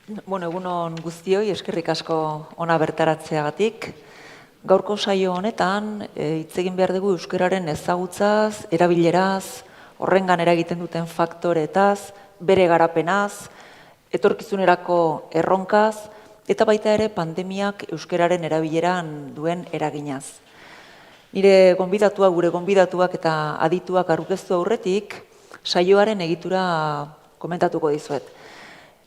Bueno, egunon guztioi, eskerrik asko ona bertaratzeagatik. Gaurko saio honetan hitz egin behar dugu euskararen ezagutzaz, erabileraz, horrengan eragiten duten faktoretaz, bere garapenaz, etorkizunerako erronkaz, eta baita ere pandemiak euskararen erabileran duen eraginaz. Nire gure gonbidatuak eta adituak aurkeztu aurretik, saioaren egitura komentatuko dizuet.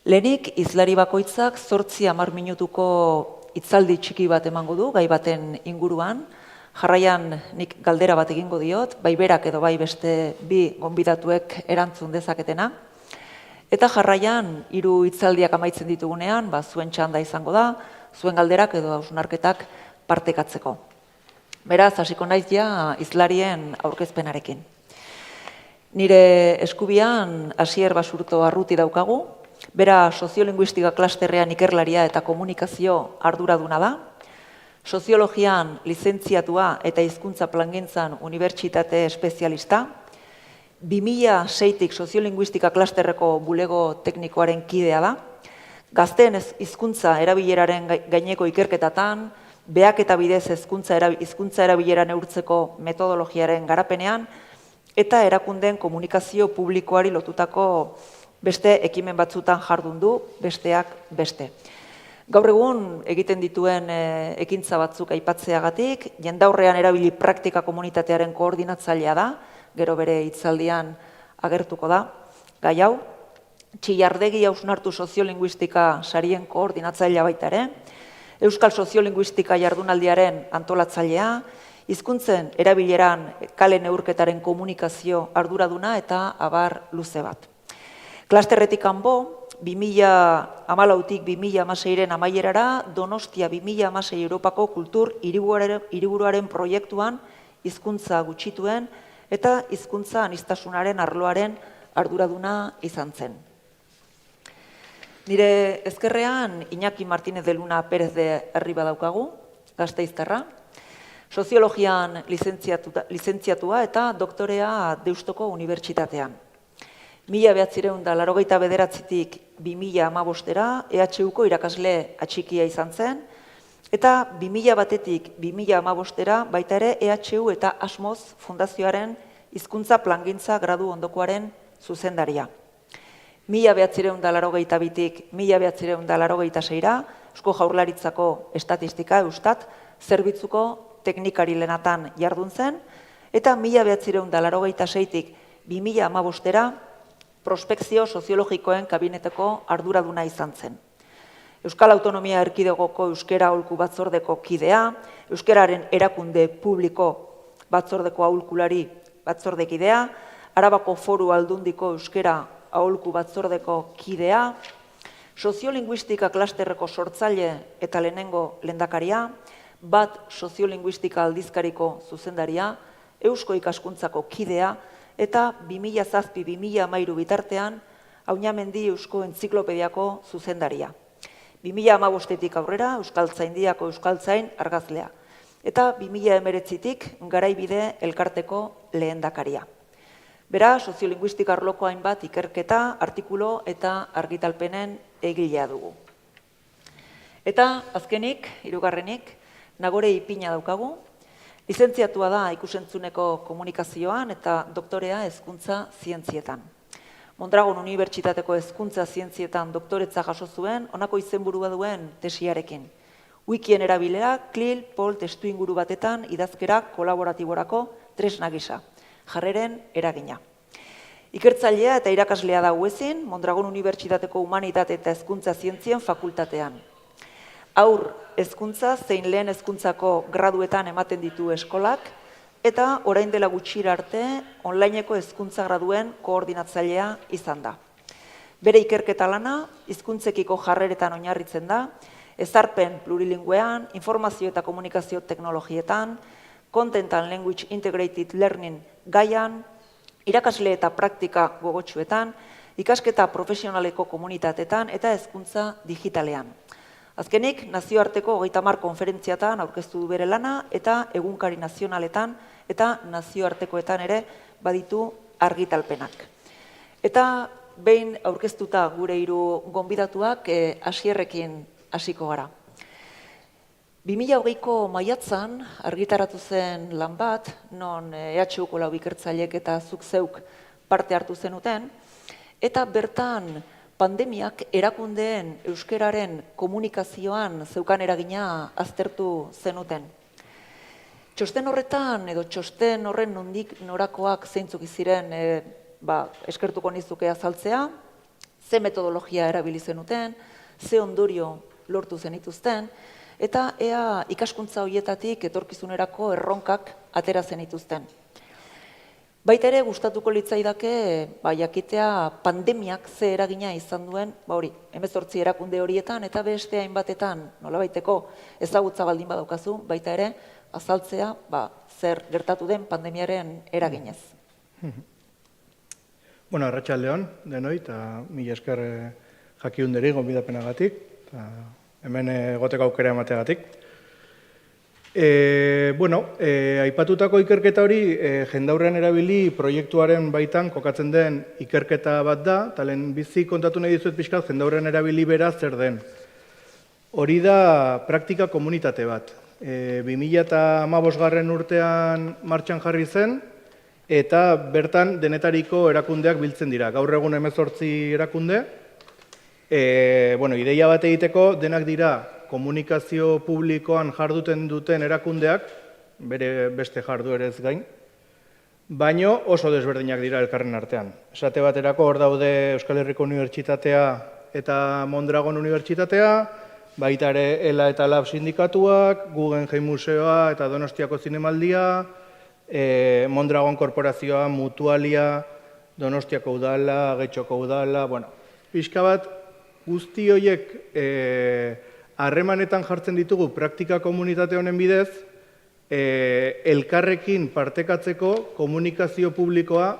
Lehenik, hizlari bakoitzak 8-10 minutuko hitzaldi txiki bat emango du, gai baten inguruan. Jarraian nik galdera bat egingo diot, bai berak edo bai beste bi gonbidatuek erantzun dezaketena. Eta jarraian, 3 hitzaldiak amaitzen ditugunean, zuen txanda izango da, zuen galderak edo hausnarketak partekatzeko. Beraz, hasiko naiz ja hizlarien aurkezpenarekin. Nire eskubian Asier Basurto Arruti daukagu. Bera soziolinguistika klasterrean ikerlaria eta komunikazio arduraduna da. Soziologian lizentziatua eta hizkuntza plangintzan unibertsitate espezialista. 2006tik soziolinguistika klasterreko bulego teknikoaren kidea da. Gazteen hizkuntza erabileraren gaineko ikerketatan, behaketa bidez hizkuntza erabilera neurtzeko metodologiaren garapenean, eta erakundeen komunikazio publikoari lotutako beste ekimen batzutan jardun du, besteak beste. Gaur egun egiten dituen ekintza batzuk aipatzeagatik, jendaurrean erabili praktika komunitatearen koordinatzailea da, gero bere hitzaldian agertuko da, gai hau. Txillardegi hausnartu soziolinguistika sarien koordinatzailea baita ere, Euskal Soziolinguistika jardunaldiaren antolatzailea, hizkuntzen erabileran kale neurketaren komunikazio arduraduna eta abar luze bat. Klasterretik kanpo, 2014tik 2016ren amaierara, Donostia 2016 Europako kultur hiriburuaren proiektuan hizkuntza gutxituen eta hizkuntza aniztasunaren arloaren arduraduna izan zen. Nire ezkerrean Iñaki Martínez de Luna Pérez de Arriba daukagu, Gasteiztarra, soziologian lizentziatua eta doktorea Deustuko Unibertsitatean. 1989tik 2015era EHUko irakasle atxikia izan zen, eta 2001tik 2015era baita ere EHU eta Asmoz Fundazioaren hizkuntza plangintza gradu ondokoaren zuzendaria. 1982tik 1986ra Eusko Jaurlaritzako Estatistika Eustat zerbitzuko teknikari lenatan jardun zen, eta 1986tik 2015era prospekzio soziologikoen kabineteko arduraduna izan zen. Euskal Autonomia Erkidegoko Euskara Aholku Batzordeko kidea, Euskararen erakunde publiko batzordeko aholkulari batzordekidea, Arabako Foru Aldundiko Euskara Aholku Batzordeko kidea, soziolinguistika klasterreko sortzaile eta lehenengo lehendakaria, bat soziolinguistika aldizkariko zuzendaria, Eusko Ikaskuntzako kidea, eta 2007-2013 bitartean Aunamendi Eusko Entziklopediako zuzendaria. 2015tik aurrera Euskaltzaindiako Euskaltzain argazlea. Eta 2019tik Garaibide elkarteko lehendakaria. Bera, soziolinguistika arloko hainbat ikerketa, artikulu eta argitalpenen egilea dugu. Eta azkenik, 3. Nagore Ipina daukagu. Lizentziatua da ikusentzuneko komunikazioan eta doktorea hezkuntza zientzietan. Mondragon Unibertsitateko hezkuntza zientzietan doktoretza jaso zuen, honako izenburua duen tesiarekin. Wikien erabilera, CLIL, POL testuinguru batetan idazkera kolaboratiborako tresna gisa. Jarreren eragina. Ikertzailea eta irakaslea da Uezin, Mondragon Unibertsitateko Humanitate eta Hezkuntza Zientzien fakultatean. Haur hezkuntza zein lehen hezkuntzako graduetan ematen ditu eskolak, eta orain dela gutxira arte onlineko hezkuntza graduen koordinatzailea izan da. Bere ikerketa lana hizkuntzekiko jarreretan oinarritzen da, ezarpen plurilinguean, informazio eta komunikazio teknologietan, Content and Language Integrated Learning gaian, irakasle eta praktika gogotsuetan, ikasketa profesionaleko komunitatetan eta hezkuntza digitalean. Azkenik, nazioarteko 30 konferentziatan aurkeztu du bere lana eta egunkari nazionaletan eta nazioartekoetan ere baditu argitalpenak. Eta behin aurkeztuta gure hiru gonbidatuak Asierrekin hasiko gara. 2020ko maiatzan argitaratu zen lan bat, non EHUko lau ikertzaileek eta zuk zeuk parte hartu zenuten, eta bertan pandemiak erakundeen euskararen komunikazioan zeukan eragina aztertu zenuten. Txosten horretan edo txosten horren nondik norakoak zeintzuk ziren eskertuko nizuke azaltzea, ze metodologia erabili zenuten, ze ondorio lortu zenituzten, eta ea ikaskuntza horietatik etorkizunerako erronkak atera zenituzten. Baita ere gustatuko litzaidake jakitea pandemiak ze eragina izan duen, 18 erakunde horietan eta beste hainbatetan nolabaiteko ezagutza baldin badaukazu, baita ere azaltzea zer gertatu den pandemiaren eraginez. Bueno, arratsaldeon denoi eta mila esker jakiunderi gonbidapenagatik, hemen egoteko aukera emateagatik. Aipatutako ikerketa hori jendaurrean erabili proiektuaren baitan kokatzen den ikerketa bat da, eta lehenbizi kontatu nahi dizuet pixkat jendaurrean erabili bera zer den. Hori da praktika komunitate bat. 2015 urtean martxan jarri zen, eta bertan denetariko erakundeak biltzen dira. Gaur egun 18 erakunde. Ideia bat egiteko denak dira komunikazio publikoan jarduten duten erakundeak, bere beste jarduerez gain, baino oso desberdinak dira elkarren artean. Esate baterako hor daude Euskal Herriko Unibertsitatea eta Mondragon Unibertsitatea, baita ere ELA eta LAB sindikatuak, Guggenheim Museoa eta Donostiako Zinemaldia, Mondragon Korporazioa, Mutualia, Donostiako Udala, Getxoko Udala, pixka bat guzti horiek harremanetan jartzen ditugu praktika komunitate honen bidez, elkarrekin partekatzeko komunikazio publikoa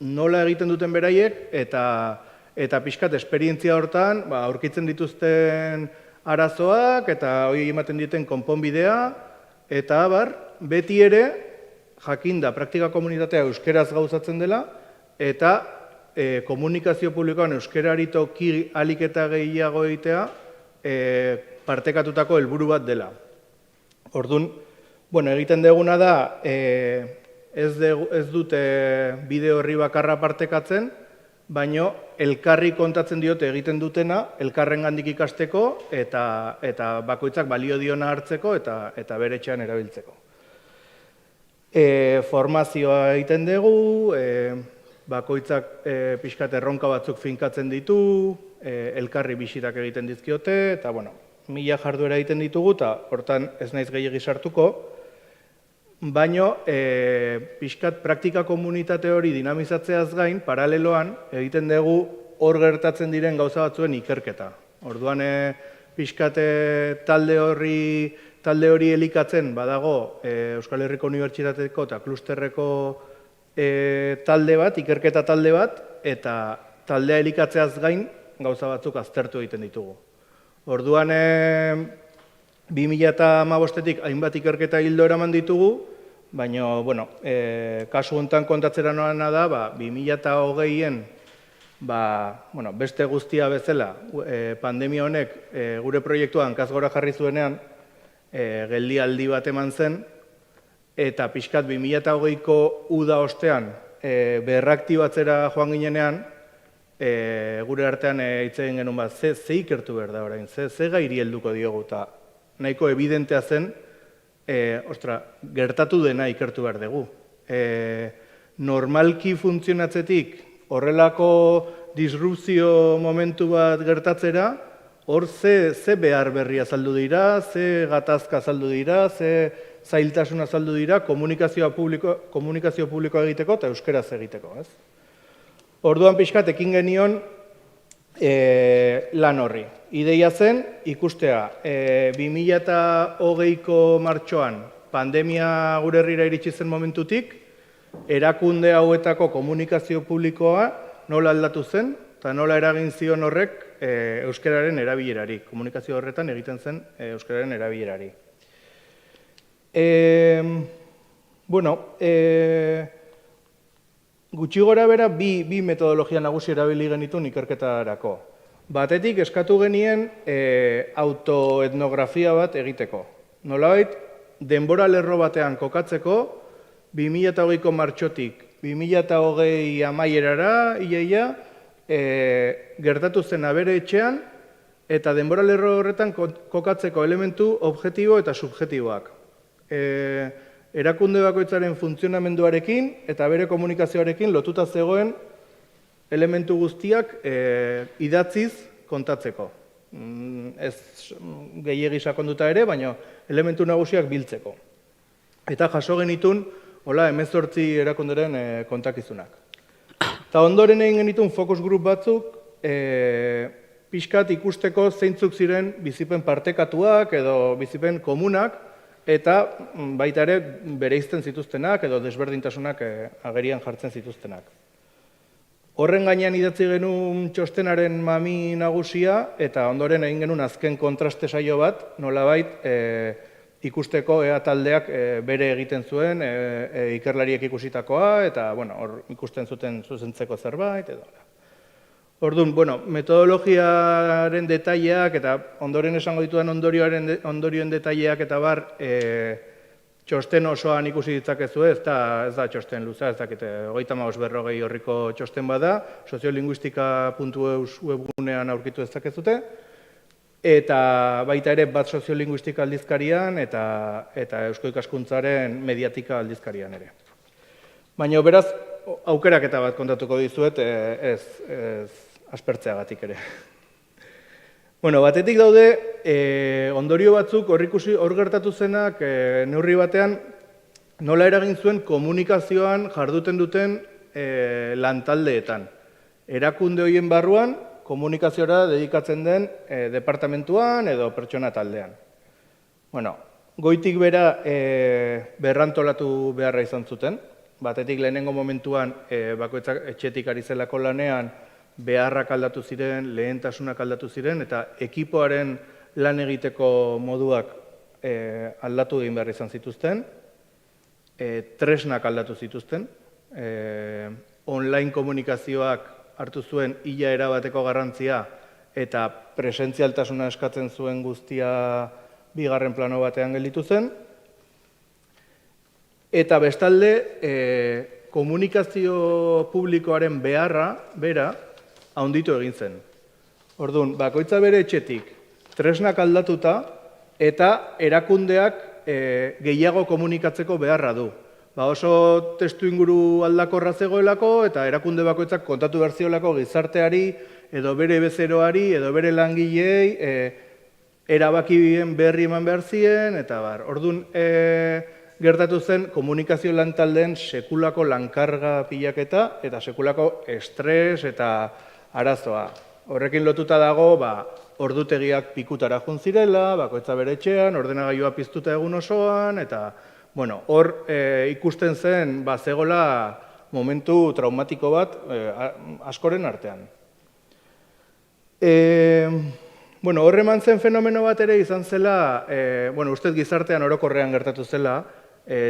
nola egiten duten beraiek eta pixkat esperientzia hortan aurkitzen dituzten arazoak eta hori ematen duten konponbidea eta beti ere jakinda praktika komunitatea euskeraz gauzatzen dela eta komunikazio publikoan euskerari toki ahalik eta gehiago egitea partekatutako helburu bat dela. Orduan, egiten duguna da, ez dute bideo horri bakarra partekatzen, baino elkarri kontatzen diote egiten dutena, elkarren gandik ikasteko eta bakoitzak balio diona hartzeko eta bere etxean erabiltzeko. Formazioa egiten dugu, bakoitzak pixkat erronka batzuk finkatzen ditu, elkarri bisitak egiten dizkiote, eta mila jarduera egiten ditugu, eta hortan ez naiz gehiegi sartuko, baino pixkat praktika komunitate hori dinamizatzeaz gain, paraleloan egiten dugu hor gertatzen diren gauza batzuen ikerketa. Orduan pixkat talde hori elikatzen badago Euskal Herriko Unibertsitateko eta klusterreko talde bat, ikerketa talde bat, eta taldea elikatzeaz gain gauza batzuk aztertu egiten ditugu. Orduan 2015-etik hainbat ikerketa hildo eraman ditugu, baina, kasu honetan kontatzera noana da, 2020-en, beste guztia bezala, pandemia honek gure proiektuan hankaz gora jarri zuenean, geldialdi bat eman zen, eta pixkat 2020ko uda ostean berraktibatzera joan ginenean, gure artean hitz egin genuen ze ikertu behar da orain, ze gairi helduko diogu, eta nahiko evidentea zen, gertatu dena ikertu behar dugu. Normalki funtzionatzetik horrelako disrupzio momentu bat gertatzera, hor ze behar berria azaldu dira, ze gatazka azaldu dira, ze zailtasun azaldu dira komunikazio publikoa egiteko eta euskeraz egiteko. Orduan pixkat ekin genion lan horri. Ideia zen ikustea 2020ko martxoan pandemia gure herrira iritsi zen momentutik, erakunde hauetako komunikazio publikoa nola aldatu zen eta nola eragin zion horrek euskararen erabilerari, komunikazio horretan egiten zen euskararen erabilerari. gutxi gora bera bi metodologia nagusi erabili genituen ikerketarako. Batetik eskatu genien autoetnografia bat egiteko. Nolabait, denbora lerro batean kokatzeko, 2008ko martxotik 2020 amaierara, iaia, gertatu zen abere etxean, eta denbora lerro horretan kokatzeko elementu objektibo eta subjektiboak. Erakunde bakoitzaren funtzionamenduarekin eta bere komunikazioarekin lotuta zegoen elementu guztiak idatziz kontatzeko. Ez gehiegi sakonduta ere, baina elementu nagusiak biltzeko. Eta jaso genitun, 18 erakunderen kontakizunak. Eta ondoren egin genitun focus group batzuk, pixkat ikusteko zeintzuk ziren bizipen partekatuak edo bizipen komunak, eta baita ere bereizten zituztenak edo desberdintasunak agerian jartzen zituztenak. Horren gainean idatzi genuen txostenaren mami nagusia, eta ondoren egin genuen azken kontraste saio bat, nolabait ikusteko ea taldeak bere egiten zuen, ikerlariek ikusitakoa, eta hor ikusten zuten zuzentzeko zerbait, edo. Orduan, metodologiaren detaileak eta ondoren esango ditudan ondorioen detaileak eta bar txosten osoan ikusi ditzakezu ez da txosten luza, ez dakite, 35-40 horriko txosten bada, soziolinguistika.eus webgunean aurkitu dezakezute, eta baita ere bat soziolinguistika aldizkarian eta Eusko Ikaskuntzaren mediatika aldizkarian ere. Baina beraz, aukeraketa bat kontatuko dizuet, ez aspertzeagatik ere. Batetik daude, ondorio batzuk hor gertatu zenak neurri batean nola eragin zuen komunikazioan jarduten duten lantaldeetan. Erakunde horien barruan, komunikaziora dedikatzen den departamentuan edo pertsona taldean. Goitik bera berrantolatu beharra izan zuten. Batetik lehenengo momentuan bakoitzak etxetik ari zelako lanean beharrak aldatu ziren, lehentasunak aldatu ziren, eta ekipoaren lan egiteko moduak aldatu egin behar izan zituzten, tresnak aldatu zituzten, online komunikazioak hartu zuen ia erabateko garrantzia eta presentzialtasuna eskatzen zuen guztia bigarren plano batean gelditu zen, eta bestalde komunikazio publikoaren bera handitu egin zen. Orduan, bakoitza bere etxetik tresnak aldatuta eta erakundeak gehiago komunikatzeko beharra du. Oso testu inguru aldakorra zegoelako eta erakunde bakoitzak kontatu behar ziolako gizarteari edo bere bezeroari edo bere langileei erabakien berri eman behar zien, eta bar. Orduan, gertatu zen komunikazio lantaldeen sekulako lankarga pilaketa eta sekulako estres eta arazoa. Horrekin lotuta dago, ordutegiak pikutara joan zirela, bakoitza bere etxean, ordenagailua piztuta egun osoan, eta hor ikusten zen zegoela momentu traumatiko bat askoren artean. Horre eman zen fenomeno bat ere izan zela, ustez gizartean orokorrean gertatu zela,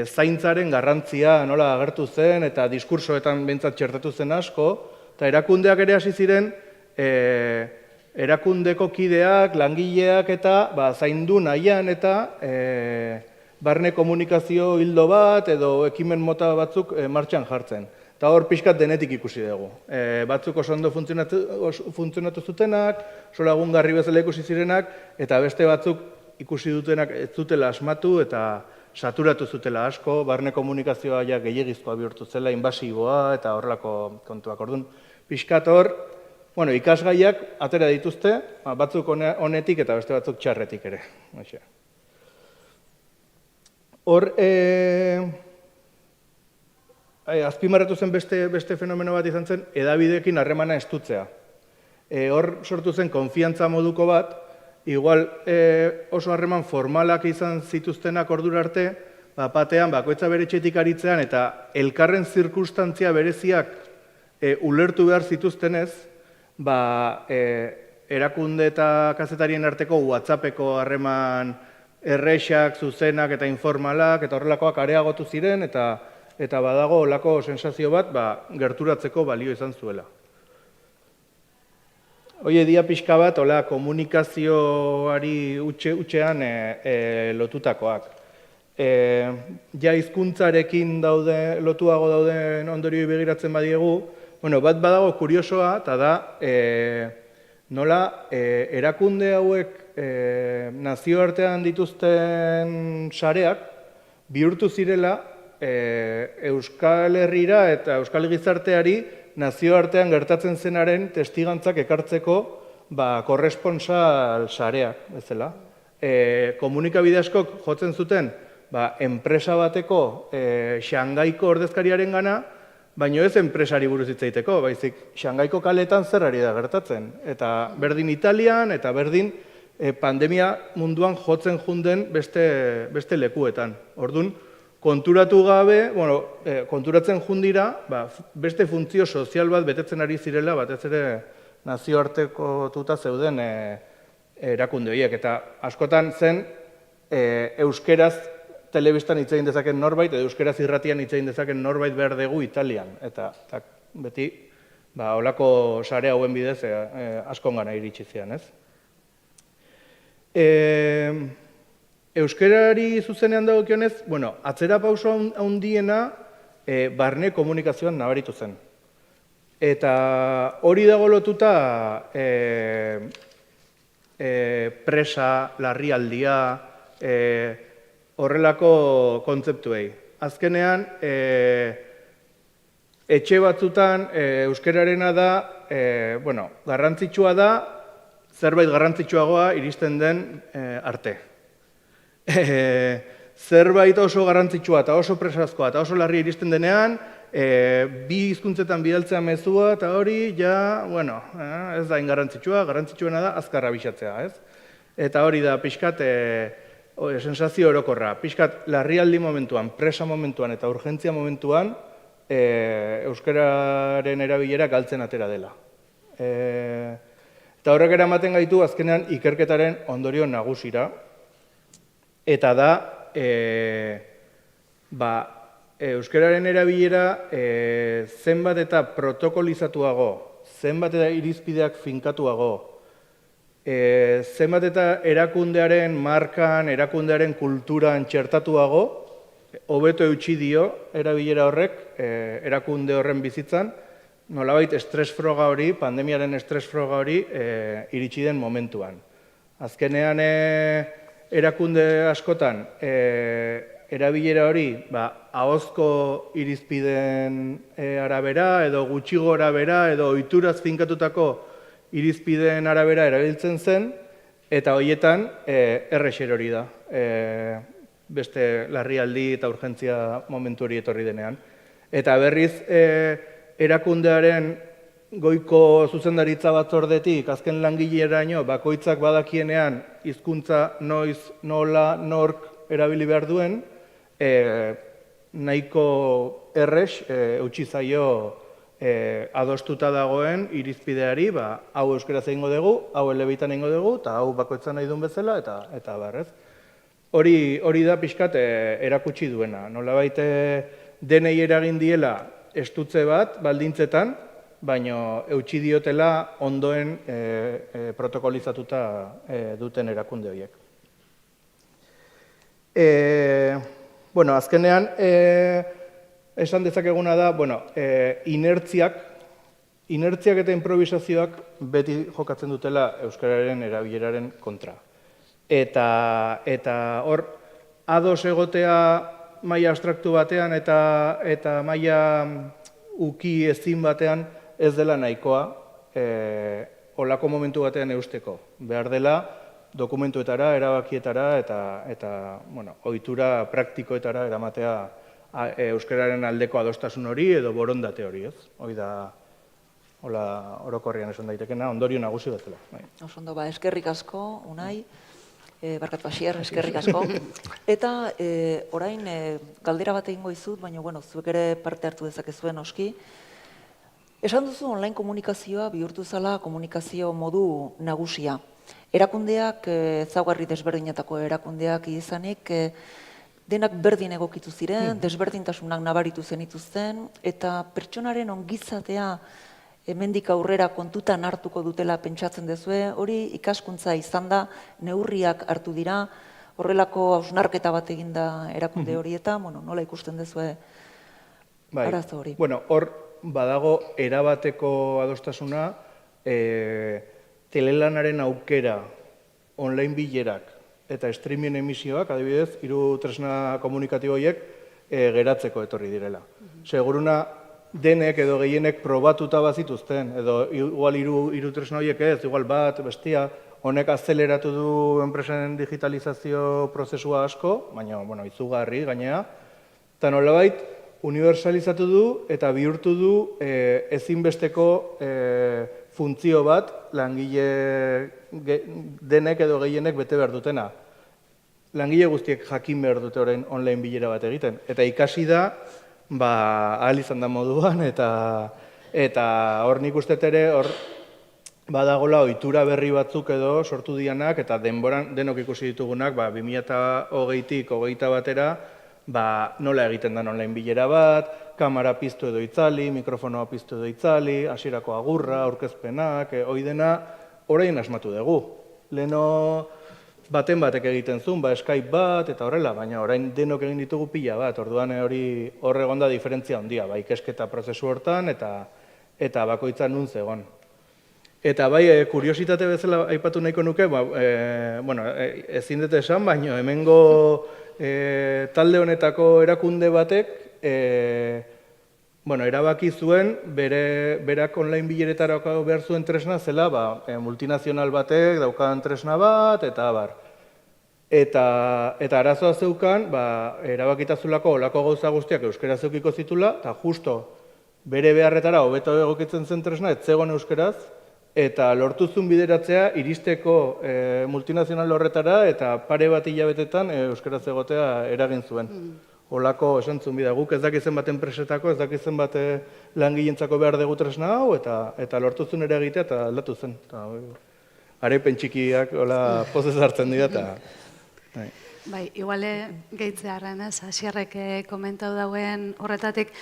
zaintzaren garrantzia nola agertu zen eta diskursoetan behintzat txertatu zen asko, eta erakundeak ere hasi ziren, erakundeko kideak, langileak eta zaindu nahian eta barne komunikazio hildo bat edo ekimen mota batzuk martxan jartzen. Eta hor pixkat denetik ikusi dugu. Batzuk oso ondo funtzionatu zutenak, sola egungarri bezala ikusi zirenak, eta beste batzuk ikusi dutenak ez zutela asmatu eta saturatu zutela asko, barne komunikazioa gehiagizkoa bihurtu zela, inbasiboa eta horrelako kontuak. Orduan, pixkat hor, ikasgaiak atera dituzte, batzuk honetik eta beste batzuk txarretik ere. Hor, azpimarratu zen beste fenomeno bat izan zen, hedabideekin harremana estutzea. Hor sortu zen konfiantza moduko bat, igual oso harreman formalak izan zituztenak ordura arte, batean bakoitza bere etxetik aritzean eta elkarren zirkustantzia bereziak ulertu behar zituztenez, erakunde eta kazetarien arteko WhatsAppeko harreman errexak, zuzenak eta informalak eta horrelakoak areagotu ziren eta badago olako sensazio bat gerturatzeko balio izan zuela. Hoie dia pixka bat, hola, komunikazioari utxean lotutakoak. Ja hizkuntzarekin lotuago dauden ondorioi begiratzen badiegu, bat badago kuriosoa, eta da, nola erakunde hauek nazioartean dituzten sareak bihurtu zirela Euskal Herrira eta Euskal Gizarteari nazioartean gertatzen zenaren testigantzak ekartzeko korresponsal sareak, bezala. Komunikabide askok jotzen zuten enpresa bateko Xangaiko ordezkariaren gana, baina ez enpresari buruz hitz egiteko, baizik Xangaiko kaletan zer ari da gertatzen. Eta berdin Italian eta berdin pandemia munduan jotzen junden beste lekuetan. Orduan, konturatu gabe, konturatzen jundira, beste funtzio sozial bat betetzen ari zirela, batez ere nazioarteko tuta zeuden erakunde horiek. Eta askotan zen, euskeraz telebistan hitz egin dezaken norbait, edo euskeraz irratian hitz egin dezaken norbait behar dugu Italian. Eta beti, holako sare hauen bidez askongana iritsi zian, ez? Euskerari zuzenean dagokionez, atzera pauso handiena barne komunikazioan nabaritu zen. Eta hori dago lotuta presa, larrialdia, horrelako kontzeptuei. Azkenean, etxe batzutan euskerarena da, garrantzitsua da, zerbait garrantzitsuagoa iristen den arte. Zerbait oso garrantzitsua eta oso presazkoa eta oso larri iristen denean, bi hizkuntzetan bidaltzea mezua eta hori, ez da ingarrantzitsua, garrantzitsuena da azkarra bisatzea, ez? Eta hori da pixkat sensazio orokorra, pixkat larrialdi momentuan, presa momentuan eta urgentzia momentuan, euskararen erabilera galtzen atera dela. Eta horrek eramaten gaitu azkenean ikerketaren ondorio nagusira, eta da, euskararen erabilera zenbat eta protokolizatuago, zenbat eta irizpideak finkatuago, zenbat eta erakundearen markan, erakundearen kulturan txertatuago, hobeto eutsi dio erabilera horrek, erakunde horren bizitzan, nolabait estres froga hori, pandemiaren estres froga hori iritsi den momentuan. Azkenean erakunde askotan erabilera hori ahozko irizpideen arabera edo gutxi gora bera edo ohituraz finkatutako irizpideen arabera erabiltzen zen eta horietan errexer hori da. Beste larrialdi eta urgentzia momentu hori etorri denean. Eta berriz erakundearen goiko zuzendaritza batzordetik, azken langileraino, bakoitzak badakienean hizkuntza noiz, nola, nork erabili behar duen, nahiko errex eutsi zaio adostuta dagoen irizpideari, hau euskaraz egingo dugu, hau elebitan egingo dugu, eta hau bakoitzan nahi duen bezala, eta barrez. Hori da pixkat erakutsi duena. Nolabait denei eragin diela estutze bat, baldintzetan, baina eutsi diotela ondoen protokolizatuta duten erakunde horiek. Azkenean, esan dezakeguna da, inertziak eta improvisazioak beti jokatzen dutela euskararen erabileraren kontra. Eta hor, ados egotea maila abstraktu batean eta maila uki ezin batean ez dela nahikoa olako momentu batean eusteko. Behar dela dokumentuetara, erabakietara eta ohitura praktikoetara eramatea euskararen aldeko adostasun hori edo borondate hori, ez? Hori da orokorrean esan daitekena, ondorio nagusi batela. Oso ondo, eskerrik asko, Unai. Barkatu Asier, eskerrik asko. Eta orain galdera bat egingo izut, baina zuek ere parte hartu dezakezuen oski. Esan duzu online komunikazioa bihurtu zala komunikazio modu nagusia. Erakundeak, ezaugarri desberdinetako erakundeak izanik, denak berdin egokitu ziren, desberdintasunak nabaritu zenituzten, eta pertsonaren ongizatea hemendik aurrera kontutan hartuko dutela pentsatzen dezue, hori ikaskuntza izan da, neurriak hartu dira, horrelako hausnarketa bat eginda erakunde hori eta, nola ikusten dezue arazo hori. Bueno, hor badago erabateko adostasuna, telelanaren aukera, online bilerak eta streaming emisioak, adibidez, 3 tresna komunikatibo horiek geratzeko etorri direla. Seguruna denek edo gehienek probatuta bazituzten, edo igual 3 tresna horiek ez, igual bat, bestia, honek azeleratu du enpresen digitalizazio prozesua asko, baina, izugarri gainea, eta nolabait, universalizatu du eta bihurtu du ezinbesteko funtzio bat langile denek edo gehienek bete behar dutena. Langile guztiek jakin behar dute orain online bilera bat egiten. Eta ikasi da, ahal izan da moduan, eta hor nik uste ere, hor badagola ohitura berri batzuk edo sortu dianak, eta denboran denok ikusi ditugunak, 2020tik 21 batera, nola egiten den online bilera bat, kamera piztu edo itzali, mikrofonoa piztu edo itzali, hasierako agurra, aurkezpenak, hori dena orain asmatu dugu. Leheno baten batek egiten zuen, Skype bat eta horrela, baina orain denok egin ditugu pila bat, orduan hori hor egon da diferentzia handia, ikasketa prozesu hortan eta bakoitza nun zegoen. Eta kuriositate bezala aipatu nahiko nuke, ezin dut esan, baina hemengo talde honetako erakunde batek erabaki zuen berak online bileretarako behar zuen tresna zela multinazional batek daukan tresna bat eta abar. Eta arazoa zeukan erabakitazulako olako gauza guztiak euskaraz eukiko zitula eta justo bere beharretara hobeto egokitzen zen tresna ez zegoen euskaraz eta lortu zuen bideratzea iristeko multinazional horretara eta pare bat hilabetetan euskaraz egotea eragin zuen. Olako esan zuen bida, guk ez dakizen bat enpresetako, ez dakizen bat langileentzako behar dugu tresna hau eta lortu zuen ere egitea eta aldatu zen. Arepen txikiak pozez hartzen dira eta... Bai, iguale gehitzearen ez, Asierrek komentau dauen horretatik,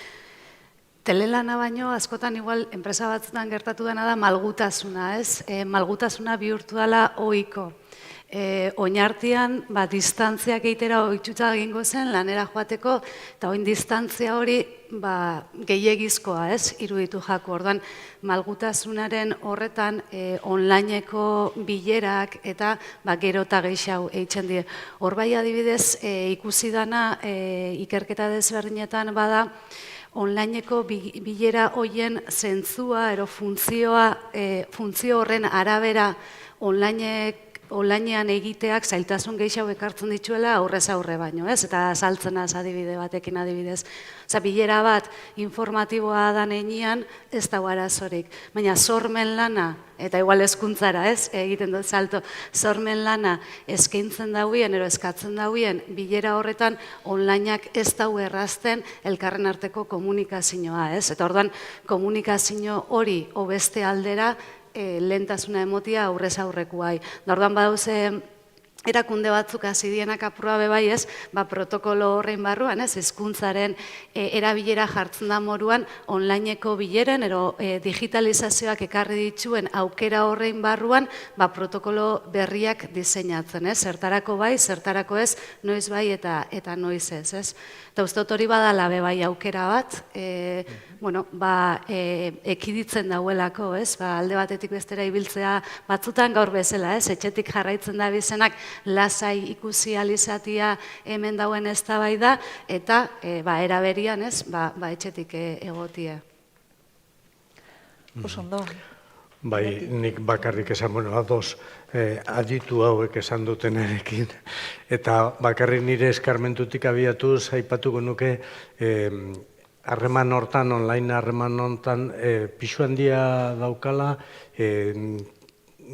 telelana baino, askotan igual enpresa batzutan gertatu dena da malgutasuna, ez? Malgutasuna bihurtu dela ohiko. Oinartian, distantziak egitera ohituta egingo zen, lanera joateko, eta oin distantzia hori gehiegizkoa, ez? Iruditu jako. Orduan, malgutasunaren horretan onlineko bilerak eta gero eta gehiago eitzen die. Hor bai adibidez, ikusi dana ikerketa desberdinetan bada, onlineko bilera hoien zentzua, ero funtzio horren arabera onlinean egiteak zailtasun gehiago ekartzen dituela aurrez aurre baino, ez? Eta saltzenaz adibide batekin adibidez. Osa, bilera bat informatiboa da heinean ez dago arazorik. Baina sormen lana, eta igual hezkuntzara, ez? Egiten dut salto, sormen lana eskaintzen dauen, ero eskatzen dauen, bilera horretan onlineak ez dau errazten elkarren arteko komunikazioa, ez? Eta orduan komunikazio hori hobeste aldera lehentasuna emotia aurrez aurrekuai. Orduan badauze erakunde batzuk hasi dienak apurua bebai ez, protokolo horrein barruan, ez, hezkuntzaren erabilera jartzen da moruan onlineko bileren, ero digitalizazioak ekarri dituen aukera horrein barruan, protokolo berriak diseinatzen, ez, zertarako bai, zertarako ez, noiz bai eta noiz ez, ez. Eta uste hori badala bebai aukera bat, ekiditzen dauelako, ez, alde batetik bestera ibiltzea batzutan gaur bezala, ez, etxetik jarraitzen da bizenak lasai ikusi alizatia hemen dauen eztabaida eta eraberian, ez, etxetik egotia. Oso ondo. Bai, nik bakarrik esan, ados aditu hauek esan dutenarekin, eta bakarrik nire eskarmentutik abiatuz aipatuko nuke harreman hortan, online harreman hortan, pisu handia daukala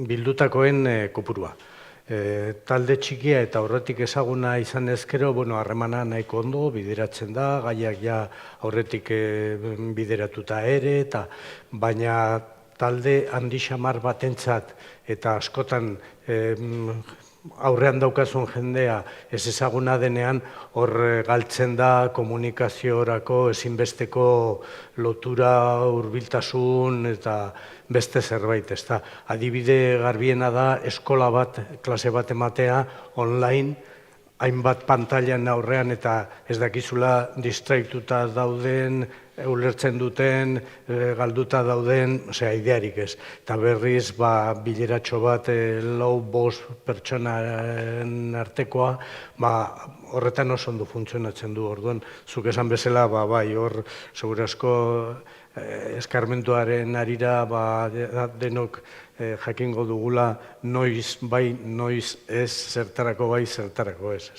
bildutakoen kopurua. Talde txikia eta horretik ezaguna izan ezkero, harremana nahiko ondo, bideratzen da, gaiak ja horretik bideratuta ere, baina talde handi xamar batentzat eta askotan aurrean daukazun jendea ez ezaguna denean, hor galtzen da komunikaziorako ezinbesteko lotura, hurbiltasun eta beste zerbait, ezta. Adibide garbiena da eskola bat, klase bat ematea online, hainbat pantailan aurrean eta ez dakizula distraituta dauden, ulertzen duten, galduta dauden, idearik ez. Eta berriz, bileratxo bat, lau, bost pertsonaren artekoa, horretan oso ondo funtzionatzen du. Orduan, zuk esan bezala, bai, hor, segurazko eskarmentuaren arira, denok jakingo dugula noiz bai, noiz ez, zertarako bai, zertarako ez.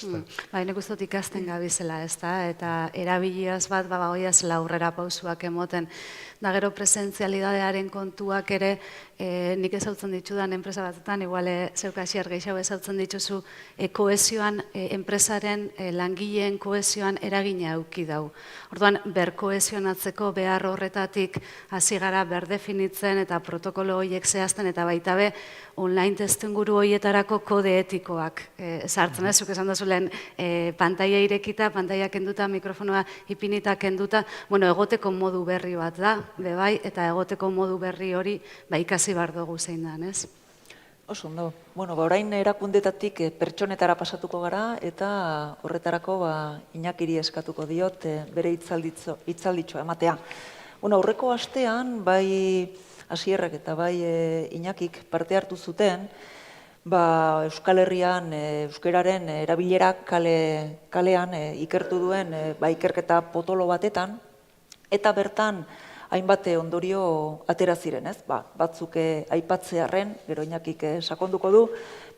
Bai, nik uste dut ikasten gabizela, ez da, eta erabiliaz bat, goiaz aurrera pausuak emoten. Da gero presentzialidadearen kontuak ere, nik ezautzen ditudan enpresa batzutan, igual zeuk hasier gehiago ezautzen dituzu, kohesioan, enpresaren langileen kohesioan eragina eduki dau. Orduan, berkohesionatzeko behar horretatik hasi gara berdefinitzen eta protokolo horiek zehazten eta baita be, online testuinguru horietarako kode etikoak sartzen, zuk esan dazulen pantaila irekita, pantaila kenduta, mikrofonoa ipinita kenduta, egoteko modu berri bat da, bebai, eta egoteko modu berri hori ikasi behar dugu zein da, ez? Oso ondo. Orain erakundetatik pertsonetara pasatuko gara eta horretarako Iñakiri eskatuko diot bere hitzalditxoa ematea. Aurreko astean, bai Hasierrek eta bai Iñakik parte hartu zuten, Euskal Herrian euskararen erabilera kalean ikertu duen ikerketa potolo batetan, eta bertan hainbat ondorio atera ziren, ez? Batzuk aipatzearren, gero Iñakik sakonduko du,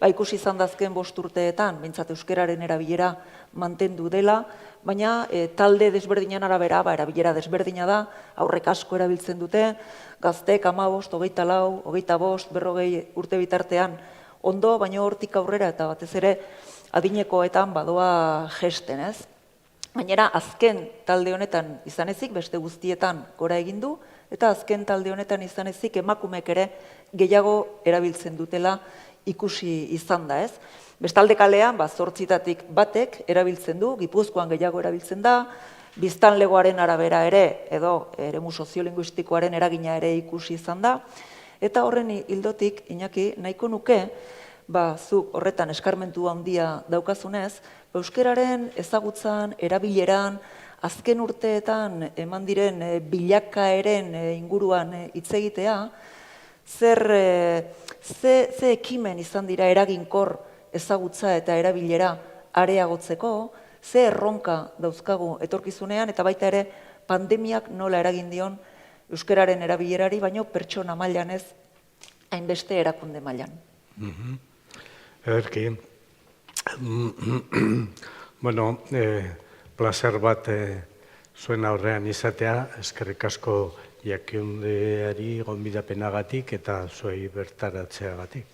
ikusi izan dazken 5 urteetan, behintzat euskararen erabilera mantendu dela, baina talde desberdinen arabera, erabilera desberdina da, aurrek asko erabiltzen dute, gaztek 15, 24, 25, 40 urte bitartean ondo, baina hortik aurrera eta batez ere adinekoetan badoa gesten, ez? Gainera, azken talde honetan izan ezik, beste guztietan gora egin du, eta azken talde honetan izan ezik emakumeek ere gehiago erabiltzen dutela ikusi izan da, ez? Bestalde kalean, 8tatik batek erabiltzen du, Gipuzkoan gehiago erabiltzen da, biztanlegoaren arabera ere, edo eremu soziolinguistikoaren eragina ere ikusi izan da, eta horren ildotik, Iñaki, nahiko nuke, zuk horretan eskarmentu handia daukazunez, euskararen ezagutzan, erabileran, azken urteetan eman diren bilakaeren inguruan hitz egitea, ze ekimen izan dira eraginkor ezagutza eta erabilera areagotzeko, ze erronka dauzkagu etorkizunean, eta baita ere pandemiak nola eragin dion euskararen erabilerari, baino pertsona mailan ez, hainbeste erakunde mailan. Ederki. Plazer bat zuen aurrean izatea, eskerrik asko jakiundeari gonbidapenagatik eta zuei bertaratzeagatik.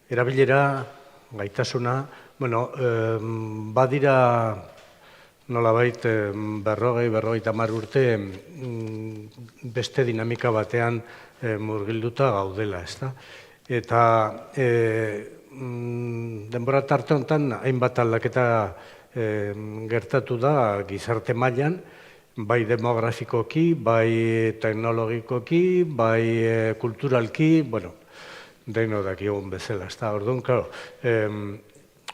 Erabilera, gaitasuna, badira nolabait 40-50 urte beste dinamika batean murgilduta gaudela, ezta? Eta denbora tarte honetan hainbat aldaketa gertatu da gizarte mailan, bai demografikoki, bai teknologikoki, bai kulturalki, deno dakigun bezala, ezta? Orduan,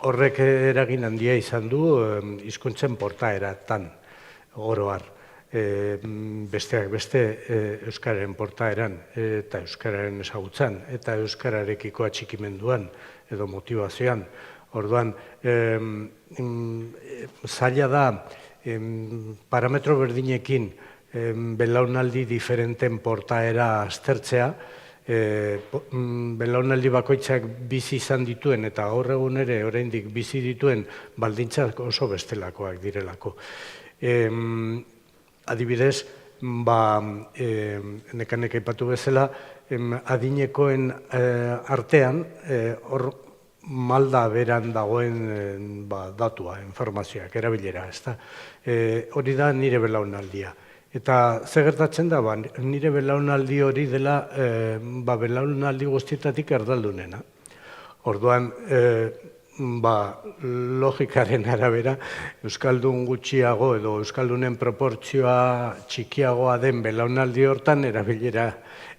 horrek eragin handia izan du hizkuntzen portaeratan oro har. Besteak beste euskararen portaeran eta euskararen ezagutzan eta euskararekiko atxikimenduan edo motivazioan. Orduan, zaila da parametro berdinekin belaunaldi diferenten portaera aztertzea, belaunaldi bakoitzak bizi izan dituen eta gaur egun ere oraindik bizi dituen baldintzak oso bestelakoak direlako. Adibidez, nekanek aipatu bezala, adinekoen artean hor malda beran dagoen datua, informazioak, erabilera, ezta? Hori da nire belaunaldia. Eta ze gertatzen da, nire belaunaldi hori dela belaunaldi guztietatik erdaldunena. Orduan, logikaren arabera, Euskaldun gutxiago edo Euskaldunen proportzioa txikiagoa den belaunaldi hortan erabilera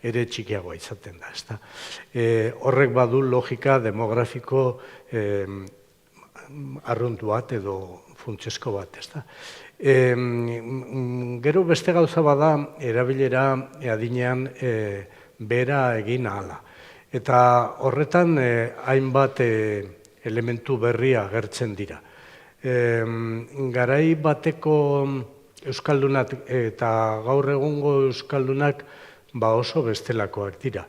ere txikiagoa izaten da. Horrek badu logika demografiko arruntu bat edo funtsesko bat. Gero beste gauza bada erabilera adinean bera egin ahala. Eta horretan hainbat elementu berria agertzen dira. Garai bateko Euskaldunak eta gaur egungo Euskaldunak oso bestelakoak dira.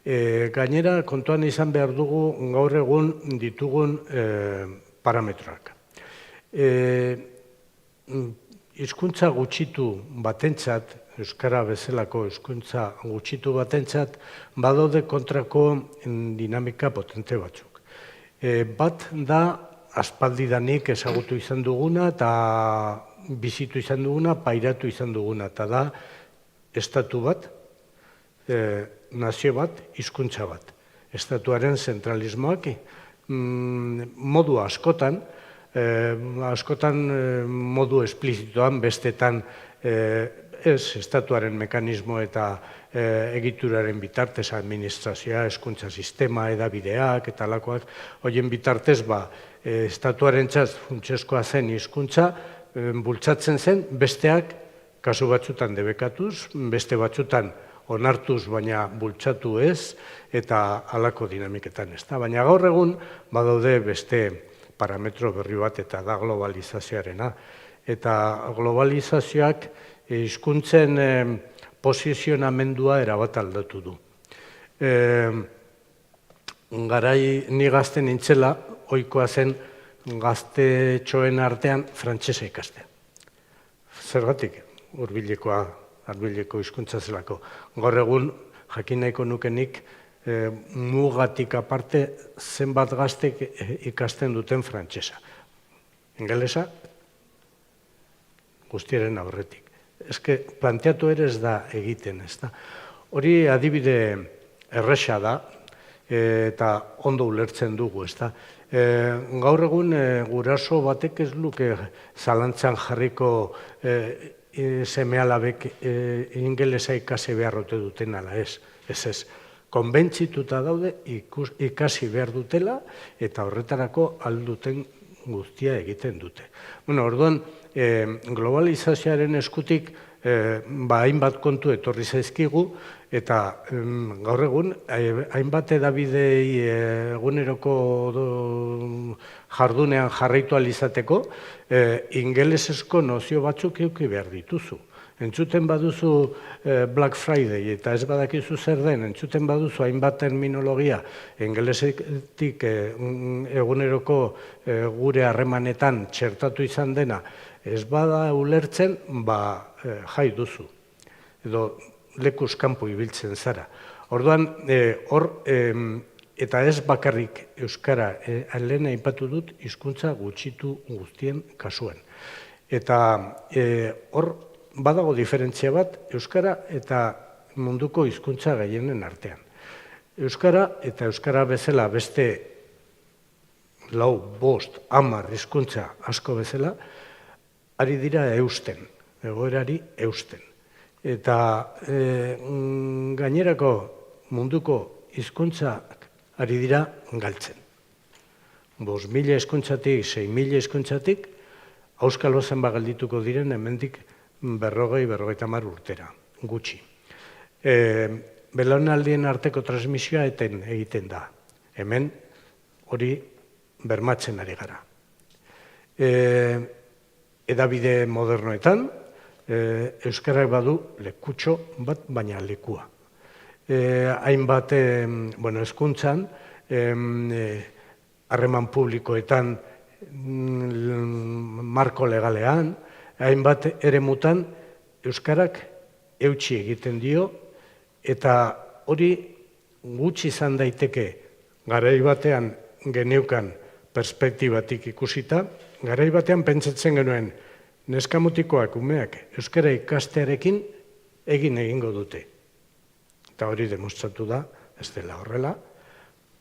Gainera, kontuan izan behar dugu gaur egun ditugun parametroak. Hizkuntza gutxitu batentzat, Euskara bezalako hizkuntza gutxitu batentzat, badaude kontrako dinamika potente batzuk. Bat da, aspaldidanik ezagutu izan duguna eta bizitu izan duguna, pairatu izan duguna, eta da, estatu bat, nazio bat, hizkuntza bat. Estatuaren zentralismoak modu askotan modu esplizituan, bestetan ez estatuaren mekanismo eta egituraren bitartez administrazioa, hezkuntza sistema, edabideak eta alakoak, horien bitartez estatuaren txaz funtseskoa zen hizkuntza bultzatzen zen, besteak kasu batzutan debekatuz, beste batzutan onartuz baina bultzatu ez, eta halako dinamiketan ez da. Baina gaur egun badaude beste parametro berri bat eta da globalizazioarena. Eta globalizazioak hizkuntzen posizionamendua erabat aldatu du. Ni gazte nintzela, ohikoa zen gaztetxoen artean frantsesa ikastea. Zergatik? Hurbileko hizkuntza zelako. Gaur egun, jakin nahiko nukenik, mugatik aparte zenbat gaztek ikasten duten frantsesa. Ingelesa, guztiaren aurretik. Planteatu ere ez da egiten, ez da. Hori adibide erresa da, eta ondo ulertzen dugu, ez da. Gaur egun guraso batek ez luke zalantzan jarriko seme-alabek ingelesa ikasi beharrote duten ala ez. Ez. Konbentzituta daude ikasi behar dutela eta horretarako alduten guztia egiten dute. Orduan, globalizazioaren eskutik hainbat kontu etorri zaizkigu eta gaur egun hainbat edabidei eguneroko jardunean jarraitu alizateko ingelesezko nozio batzuk eduki behar dituzu. Entzuten baduzu Black Friday eta ez badakizu zer den, entzuten baduzu hainbat terminologia ingelesetik eguneroko gure harremanetan txertatu izan dena, ez bada ulertzen, jai duzu, edo lekuz kanpo ibiltzen zara. Orduan, eta ez bakarrik Euskara, lehen aipatu dut, hizkuntza gutxitu guztien kasuan. Eta hor, badago diferentzia bat Euskara eta munduko hizkuntza gehienen artean. Euskara eta Euskara bezala beste 4, 5, 10 hizkuntza asko bezala, ari dira eusten, egoerari eusten. Eta gainerako munduko hizkuntzak ari dira galtzen. 5.000 hizkuntzatik, 6.000 hizkuntzatik, auskalo zenbat geldituko diren hemendik 40-50 urtera, gutxi. Belaunaldien arteko transmisioa eten egiten da. Hemen hori bermatzen ari gara. Edabide modernoetan, Euskarak badu lekutxo bat, baina lekua. Hainbat, hezkuntzan, harreman publikoetan, marko legalean, hainbat eremutan Euskarak eutsi egiten dio, eta hori gutxi izan daiteke garai batean geneukan perspektibatik ikusita, garai batean pentsatzen genuen neskamutikoak umeak euskara ikastearekin egin egingo dute. Eta hori demostratu da, ez dela horrela,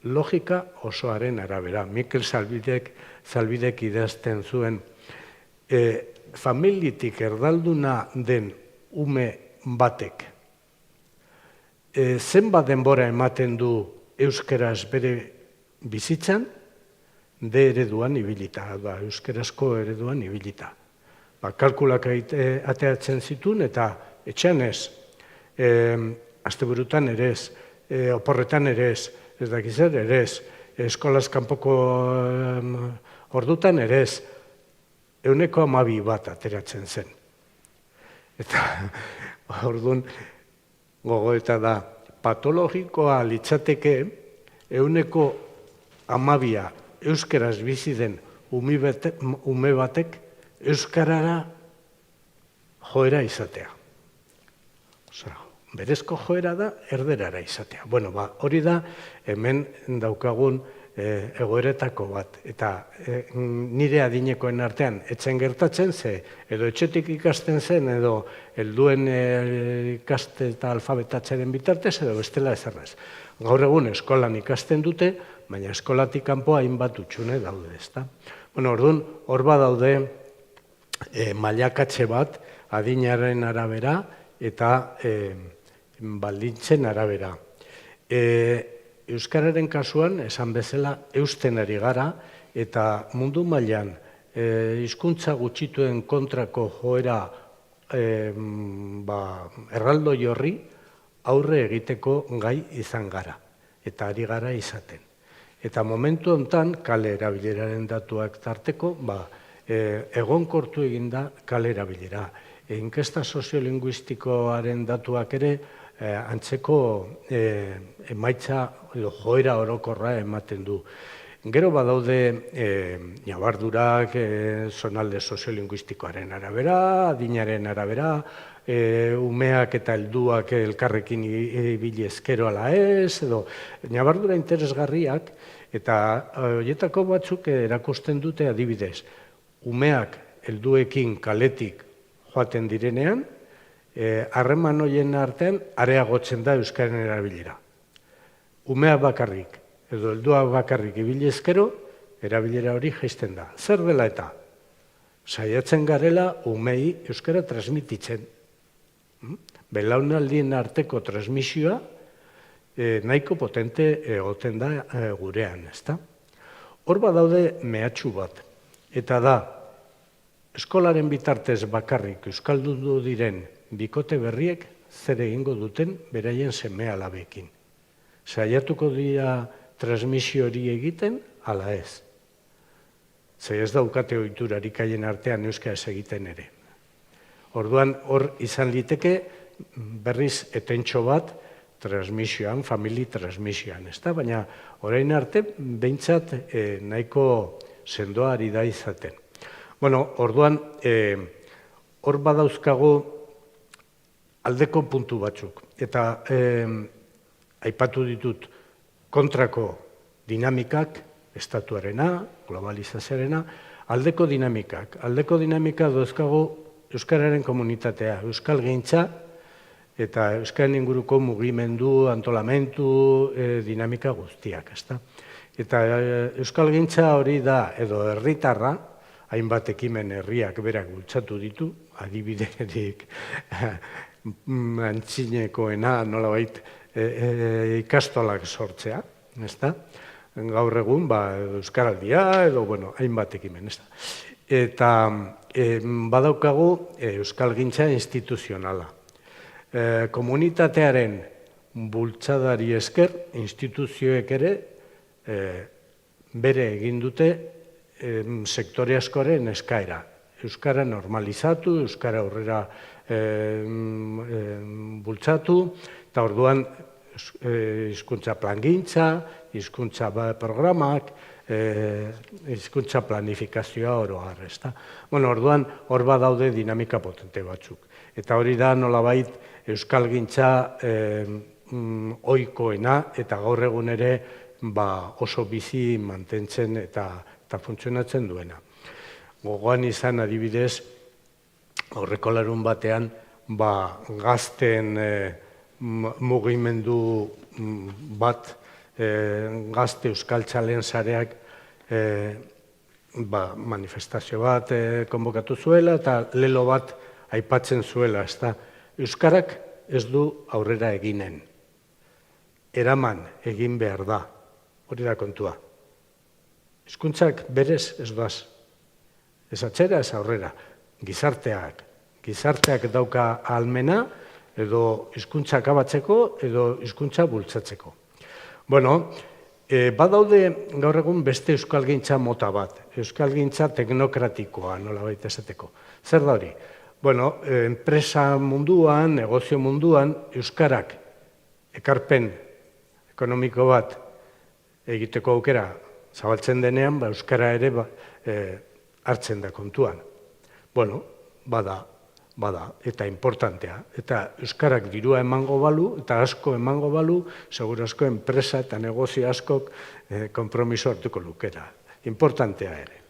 logika osoaren arabera. Mikel Zalbidek idazten zuen, familitik erdalduna den ume batek, zenbat denbora ematen du euskaraz bere bizitzan, D ereduan ibilita, euskarazko ereduan ibilita. Kalkulak ateatzen zituen eta etxean ez, asteburutan ere ez, oporretan ere ez, ez dakizer ere ez, eskolaz kanpoko ordutan ere ez, 112 bat ateratzen zen. Eta orduan gogoeta da, patologikoa litzateke 112 euskaraz bizi den ume batek euskarara joera izatea. Berezko joera da erderara izatea. Bueno, hori da hemen daukagun egoeretako bat. Eta nire adinekoen artean etzen gertatzen ze, edo etxetik ikasten zen, edo helduen ikaste eta alfabetatzaren bitartez, edo bestela ezerrez. Gaur egun eskolan ikasten dute, baina eskolatik kanpo hainbat utxune daude, ezta? Bueno, orduan, hor badaude mailakatze bat adinaren arabera eta baldintzen arabera. Euskararen kasuan, esan bezala, eusten ari gara, eta mundu mailan hizkuntza gutxituen kontrako joera erraldoi horri aurre egiteko gai izan gara, eta ari gara izaten. Eta momentu honetan, kale erabileraren datuak tarteko, egonkortu eginda kale erabilera. Inkesta soziolinguistikoaren datuak ere, antzeko emaitza joera orokorra ematen du. Gero badaude nabardurak zonalde soziolinguistikoaren arabera, adinaren arabera, umeak eta helduak elkarrekin ibili ezkero ala ez, edo nabardura interesgarriak, eta horietako batzuk erakusten dute adibidez. Umeak helduekin kaletik joaten direnean, harreman horien artean areagotzen da euskaren erabilera. Umea bakarrik, edo heldua bakarrik ibili ezkero, erabilera hori jaisten da. Zer dela eta? Saiatzen garela umei euskara transmititzen. Belaunaldien arteko transmisioa nahiko potente egoten da gurean, ezta? Hor badaude mehatxu bat, eta da, eskolaren bitartez bakarrik euskaldundu diren bikote berriek zer egingo duten beraien seme-alabekin. Saiatuko dira transmisio hori egiten, ala ez. Ze ez daukate ohiturarik haien artean euskaraz egiten ere. Orduan, hor izan liteke berriz etentxo bat transmisioan, famili transmisioan, ezta? Baina orain arte behintzat nahiko sendoa ari da izaten. Bueno, orduan, hor badauzkagu aldeko puntu batzuk. Eta aipatu ditut kontrako dinamikak, estatuarena, globalizazioarena, aldeko dinamikak. Aldeko dinamika dauzkagu euskararen komunitatea, euskalgintza eta euskaren inguruko mugimendu, antolamentu, dinamika guztiak, ezta? Eta euskalgintza hori da, edo herritarra, hainbat ekimen herriak berak bultzatu ditu, adibiderik antzinekoena nolabait ikastolak sortzea, ezta? Gaur egun, euskaraldia edo, hainbat ekimen, ezta? Eta badaukagu euskalgintza instituzionala. Komunitatearen bultzadari esker, instituzioek ere bere egin dute sektore askoren eskaera. Euskara normalizatu, euskara aurrera bultzatu, eta orduan hizkuntza plangintza, hizkuntza programak, hizkuntza planifikazioa oro har, ezta? Orduan hor badaude dinamika potente batzuk. Eta hori da nolabait euskalgintza ohikoena eta gaur egun ere oso bizi mantentzen eta funtzionatzen duena. Gogoan izan adibidez, aurreko larun batean, gazten mugimendu bat, gazte euskaltzaleen sareak manifestazio bat konbokatu zuela eta lelo bat aipatzen zuela. Euskarak ez du aurrera eginen. Eraman egin behar da, hori da kontua. Hizkuntzak berez ez doaz. Ez atxera, ez aurrera. Gizarteak dauka ahalmena, edo hizkuntza akabatzeko, edo hizkuntza bultzatzeko. Bueno, badaude gaur egun beste euskalgintza mota bat, euskalgintza teknokratikoa, nolabait esateko. Zer da hori? Bueno, enpresa munduan, negozio munduan, euskarak ekarpen ekonomiko bat egiteko aukera zabaltzen denean, euskara ere hartzen da kontuan. Bueno, bada, eta importantea. Eta euskarak dirua emango balu, eta asko emango balu, segura asko enpresa eta negozio askok konpromiso hartuko lukera. Importantea ere.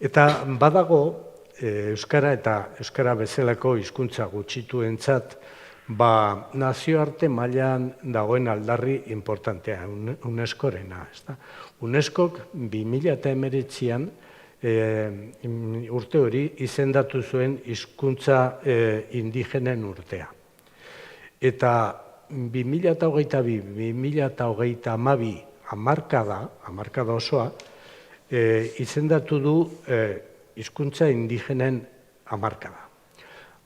Eta badago, euskara eta euskara bezalako hizkuntza gutxituentzat, nazioarte mailan dagoen aldarri importantea, UNESCO-rena. UNESCO-k 2019an urte hori izendatu zuen hizkuntza indigenen urtea. Eta 2022-2032 hamarkada osoa, izendatu du hizkuntza indigenen hamarkada.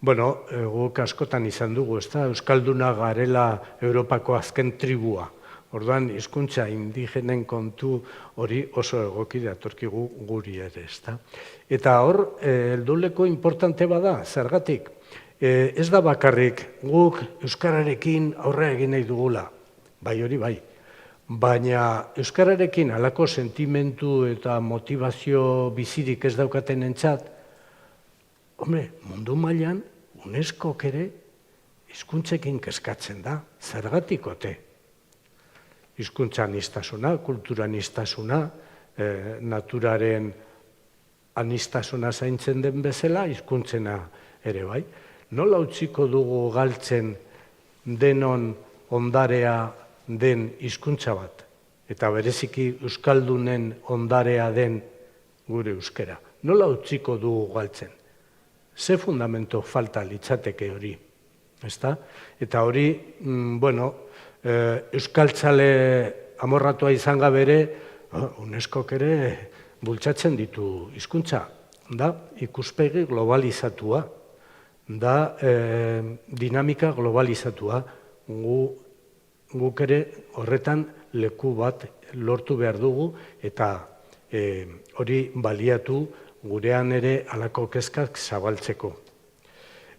Bueno, guk askotan izan dugu, euskalduna garela Europako azken tribua. Orduan, hizkuntza indigenen kontu hori oso egoki datorkigu guri ere, ezta. Eta hor, helduleko importante bada, zergatik. Ez da bakarrik guk euskararekin aurre egin nahi dugula, bai hori bai. Baina euskararekin halako sentimentu eta motivazio bizirik ez daukaten entzat, mundu mailan UNESCOk ere hizkuntzekin kezkatzen da, zergatik ote. Hizkuntza aniztasuna, kultura aniztasuna, naturaren aniztasuna zaintzen den bezala, hizkuntzena ere bai. Nola utziko dugu galtzen denon ondarea den hizkuntza bat, eta bereziki euskaldunen ondarea den gure euskara. Nola utziko dugu galtzen? Ze fundamento falta litzateke hori, ezta? Eta hori, euskaltzale amorratua izan gabere, UNESCOk ere bultzatzen ditu hizkuntza. Da ikuspegi globalizatua, da dinamika globalizatua. Guk ere horretan leku bat lortu behar dugu eta hori baliatu gurean ere halako kezkak zabaltzeko.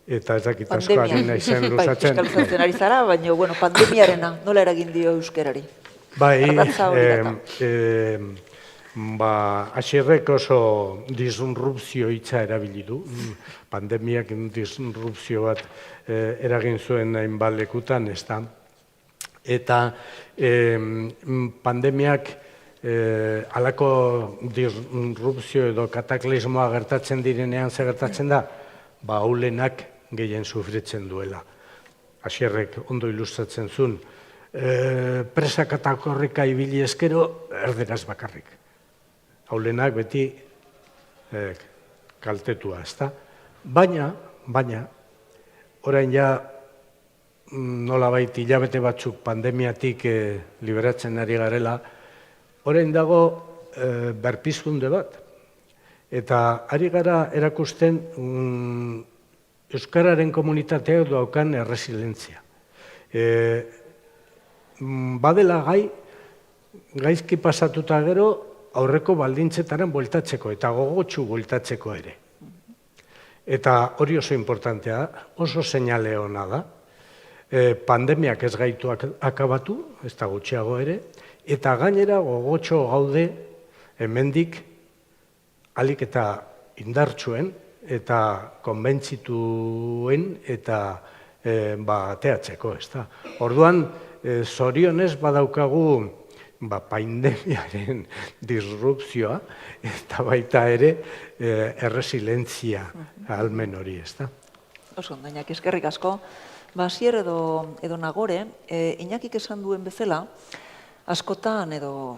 Eta ez dakit asko ari naizen luzatzen. Bai, fiskalizatzen ari zara, baina pandemiarena nola eragin dio euskarari? Bai, Asierrek oso disrupzio hitza erabili du. Pandemiak disrupzio bat eragin zuen hainbat lekutan, ez da. Eta pandemiak halako disrupzio edo kataklismoa gertatzen direnean zer gertatzen da? Ahulenak gehien sufritzen duela. Asierrek ondo ilustratzen zuen. Presak eta korrika ibili eskero, erderaz bakarrik. Ahulenak beti kaltetua, ezta? Baina, orain ja nolabait hilabete batzuk pandemiatik liberatzen ari garela, orain dago berpizkunde bat. Eta ari gara erakusten euskararen komunitateak daukan erresilientzia. Badela gaizki pasatuta gero aurreko baldintzetaren bueltatzeko eta gogotsu bueltatzeko ere. Eta hori oso importantea, oso seinale ona da. Pandemiak ez gaitu akabatu, ez da gutxiago ere, eta gainera gogotxo gaude hemendik alik eta indartsuen eta konbentzituen eta ateatzeko, ez da. Orduan, zorionez badaukagu pandemiaren disrupzioa, eta baita ere erresilientzia ahalmen hori, ez da? Oso, ondo, Iñaki, eskerrik asko. Basier edo Nagore, Iñakik esan duen bezala, askotan edo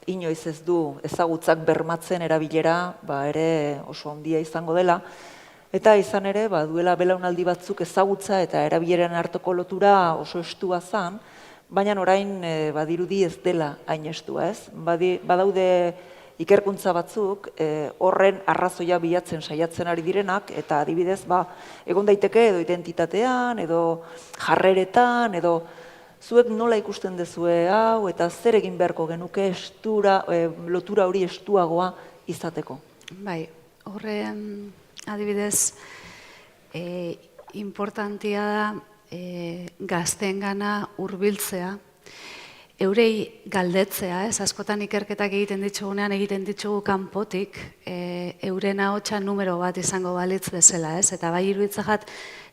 inoiz ez du ezagutzak bermatzen erabilera ere oso handia izango dela, eta izan ere duela belaunaldi batzuk ezagutza eta erabileran arteko lotura oso estua zan, baina orain badirudi ez dela hain estua, ez? Badaude ikerkuntza batzuk horren arrazoia bilatzen saiatzen ari direnak, eta adibidez, egon daiteke edo identitatean, edo jarreretan, edo zuek nola ikusten dezue hau, eta zer egin beharko genuke lotura hori estuagoa izateko? Bai, horren adibidez, importantia da gazteengana hurbiltzea, eurei galdetzea, askotan ikerketak egiten ditugunean, egiten ditugu kanpotik, euren ahotsa numero bat izango balitz bezala, eta bai iruditzat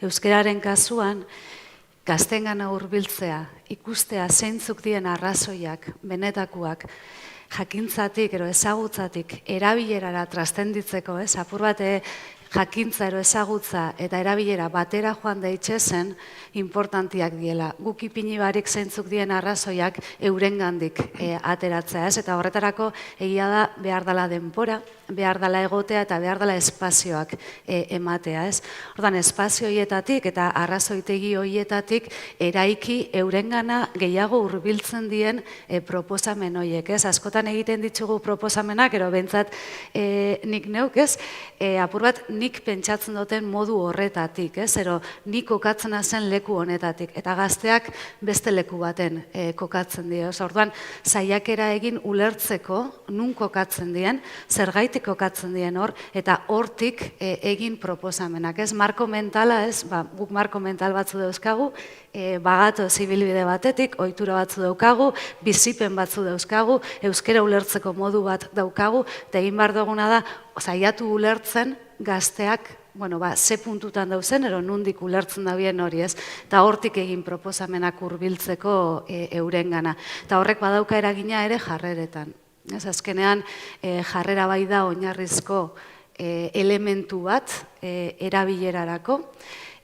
euskararen kasuan, gazteengana hurbiltzea, ikustea zeintzuk dien arrazoiak, benetakoak, jakintzatik, ezagutzatik, erabilerara trastenditzeko, apur bat jakintza ezagutza eta erabilera batera joan daitzezen importantiak diela. Guk ipini barik zeintzuk dien arrazoiak eurengandik ateratzea, eta horretarako egia da behar dela denbora, behar dela egotea eta behar dela espazioak ematea. Ordan espazio horietatik eta arrazoitegi horietatik eraiki eurengana gehiago hurbiltzen dien proposamen horiek. Askotan egiten ditugu proposamenak, ero bentsat nik neuk, apur bat nik pentsatzen duten modu horretatik, ero nik kokatzen zen leku honetatik, eta gazteak beste leku baten kokatzen dio. Orduan, saiakera egin ulertzeko nun kokatzen dien, zergaitik kokatzen dien hor, eta hortik egin proposamenak. Marko mentala, guk marko mental batzu dauzkagu, bagatu zibilbide batetik, ohitura batzu daukagu, bizipen batzu dauzkagu, euskara ulertzeko modu bat daukagu, eta egin behar duguna da, saiatu ulertzen gazteak, ze puntutan dauzen, ero nundik ulertzen dabien hori, eta hortik egin proposamenak hurbiltzeko eurengana. Eta horrek badauka eragina ere jarreretan. Azkenean, jarrera bai da oinarrizko elementu bat erabilerarako,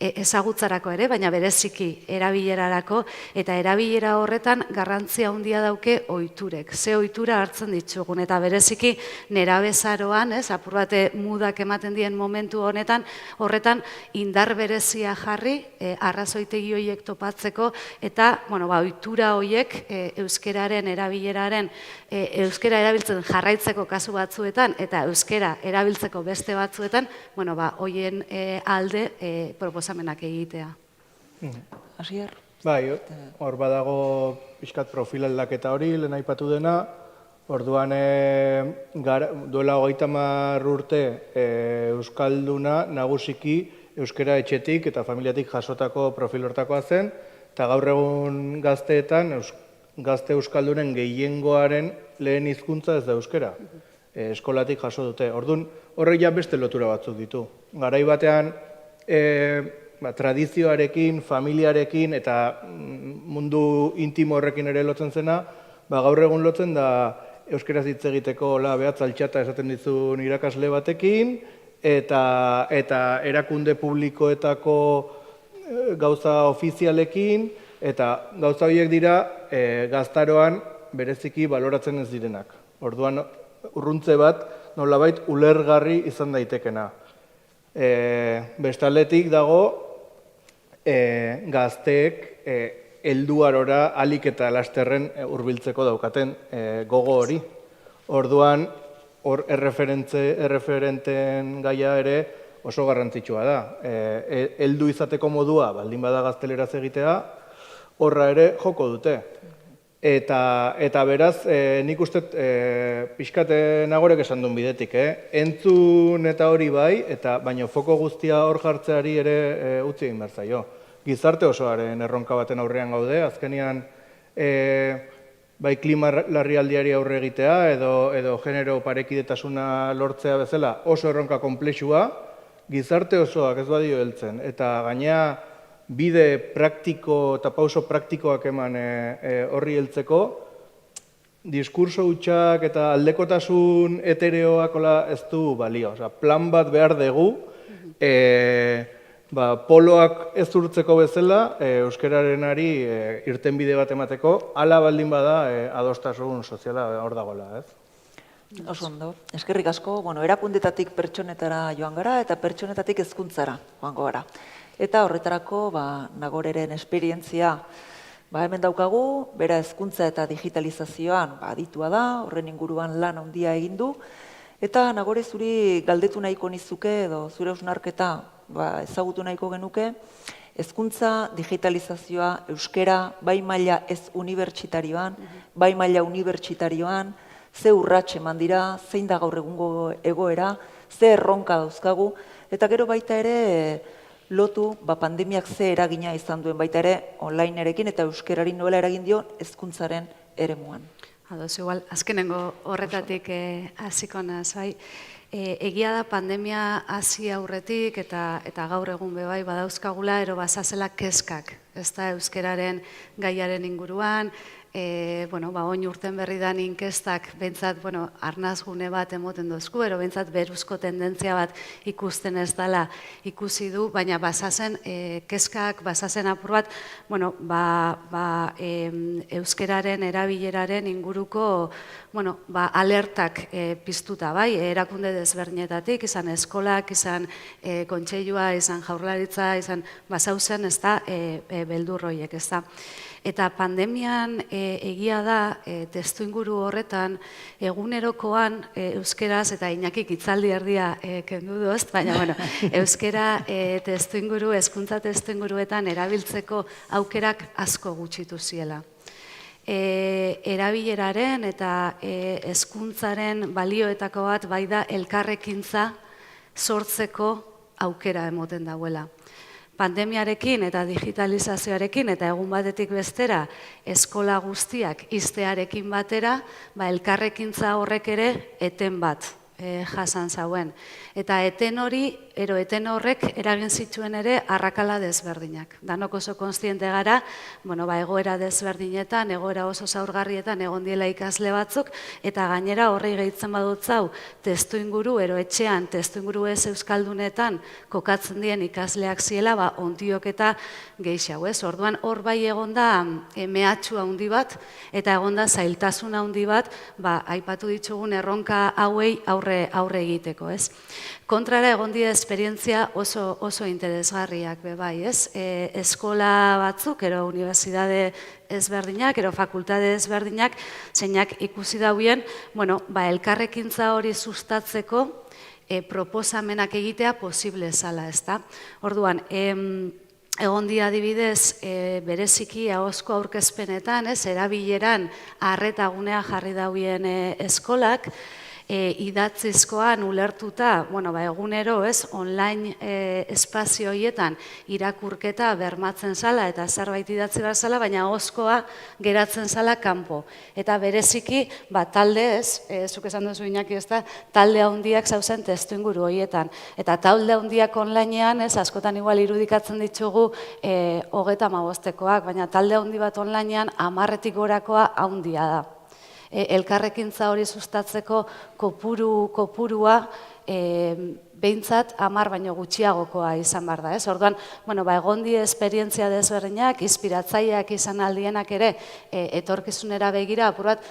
ezagutzarako ere, baina bereziki erabilerarako, eta erabilera horretan garrantzia handia dauke ohiturek. Ze ohitura hartzen ditugun, eta bereziki nerabezaroan, apur bate mudak ematen dien momentu honetan, horretan indar berezia jarri, arrazoitegi horiek topatzeko, eta ohitura horiek euskeraren erabileraren, euskera erabiltzen jarraitzeko kasu batzuetan, eta euskera erabiltzeko beste batzuetan, horien alde proposamenak egitea. Asier? Bai, hor badago pixkat profil aldaketa hori, lehen aipatu dena, orduan duela 30 urte euskalduna nagusiki euskera etxetik eta familiatik jasotako profil hortakoa zen, eta gaur egun gazteetan gazte euskaldunen gehiengoaren lehen hizkuntza ez da euskera. Eskolatik jaso dute. Orduan, horrek ja beste lotura batzuk ditu. Garai batean, tradizioarekin, familiarekin eta mundu intimo horrekin ere lotzen zena, gaur egun lotzen da euskeraz hitz egiteko behatz altxata esaten dizun irakasle batekin, eta erakunde publikoetako gauza ofizialekin, eta gauza horiek dira gaztaroan bereziki baloratzen ez direnak. Orduan, urruntze bat nolabait ulergarri izan daitekena. Bestaldetik dago gazteek helduarora alik eta lasterren hurbiltzeko daukaten gogo hori. Orduan, hor erreferenten gaia ere oso garrantzitsua da. Heldu izateko modua, baldin bada gazteleraz egitea, horra ere joko dute. Eta beraz, nik uste pixkate Nagorek esan duen bidetik, entzun eta hori bai, baina foko guztia hor jartzeari ere utzi egin behar zaio. Gizarte osoaren erronka baten aurrean gaude, azkenean bai klima larrialdiari aurre egitea edo genero parekidetasuna lortzea bezala oso erronka konplexua, gizarte osoak ez badio heltzen, eta gainea bide praktiko eta pauso praktikoak eman horri heltzeko, diskurso hutsak eta aldekotasun etereoak ez du balio. Osea, plan bat behar dugu, poloak ez urtzeko bezala, euskararenari irtenbide bat emateko, hala baldin bada adostasun soziala hor dagoela, ez? Oso ondo. Eskerrik asko, erakundetatik pertsonetara joan gara eta pertsonetatik hezkuntzara joango gara. Eta horretarako, Nagoreren esperientzia hemen daukagu, bera hezkuntza eta digitalizazioan aditua da, horren inguruan lan handia egin du. Eta Nagore, zuri galdetu nahiko nizuke edo zure hausnarketa ezagutu nahiko genuke, hezkuntza, digitalizazioa, euskera, bai maila ez unibertsitarioan, bai maila unibertsitarioan, ze urrats eman dira, zein da gaur egungo egoera, ze erronka dauzkagu, eta gero baita ere lotu pandemiak ze eragina izan duen baita ere onlinearekin eta euskerari nola eragin dio hezkuntzaren eremuan. Ados, igual, azkenengo horretatik hasiko naz, bai. Egia da pandemia hasi aurretik eta gaur egun bai badauzkagula ero bazazela kezkak, ez da euskeraren gaiaren inguruan, oin urten berri da inkestak bentsat, arnazgune bat emoten dozku, ero bentsat beruzko tendentzia bat ikusten ez dela ikusi du, baina bazazen kezkak, bazazen apur bat, euskeraren erabileraren inguruko alertak piztuta, bai, erakunde desberdinetatik, izan eskolak, izan kontseilua, izan jaurlaritza, izan bazauzen, ez da, beldurroiek, ez da. Eta pandemian egia da, testu inguru horretan, egunerokoan euskeraz, eta Iñakik hitzaldi erdia kendu doz, baina, euskera testu inguru, hezkuntza testu inguruetan erabiltzeko aukerak asko gutxitu ziela. Erabileraren eta hezkuntzaren balioetako bat bai da elkarrekintza sortzeko aukera emoten dauela. Pandemiarekin eta digitalizazioarekin eta egun batetik bestera eskola guztiak ixtearekin batera, elkarrekintza horrek ere eten bat jasan zauen. Eta eten hori, eten horrek eragin zituen ere arrakala desberdinak. Danok oso konstiente gara, egoera desberdinetan, egoera oso zaurgarrietan egon diela ikasle batzuk, eta gainera horrei gehitzen badut zau, testu inguru, etxean, testu inguru ez euskaldunetan kokatzen dien ikasleak ziela, ondiok eta gehiago, ez? Orduan hor bai egon da mehatxua handi bat, eta egon da zailtasuna handi bat, aipatu ditugun erronka hauei aurre egiteko, ez? Kontrara egon dira esperientzia oso interesgarriak bai, ez? Eskola batzuk, ero unibertsitate ezberdinak, ero fakultate ezberdinak, zeinak ikusi dauen, elkarrekintza hori sustatzeko proposamenak egitea posible zala, ez da? Orduan, egon dira adibidez, bereziki ahozko aurkezpenetan, erabileran arretagunea jarri dauen eskolak, idatzizkoan ulertuta, egunero, online espazio horietan irakurketa bermatzen zala eta zerbait idatzi behar zala, baina ahozkoa geratzen zala kanpo. Eta bereziki, talde zuk esan duzu Iñaki, talde handiak zauzen testu inguru horietan. Eta talde handiak onlinean, askotan igual irudikatzen ditugu 35-koak, baina talde handi bat onlinean 10-tik gorakoa handia da. Elkarrekintza hori sustatzeko kopurua behintzat 10 baino gutxiagokoa izan behar da. Orduan, egon die esperientzia desberdinak, inspiratzaileak izan aldienak ere, etorkizunera begira, apur bat,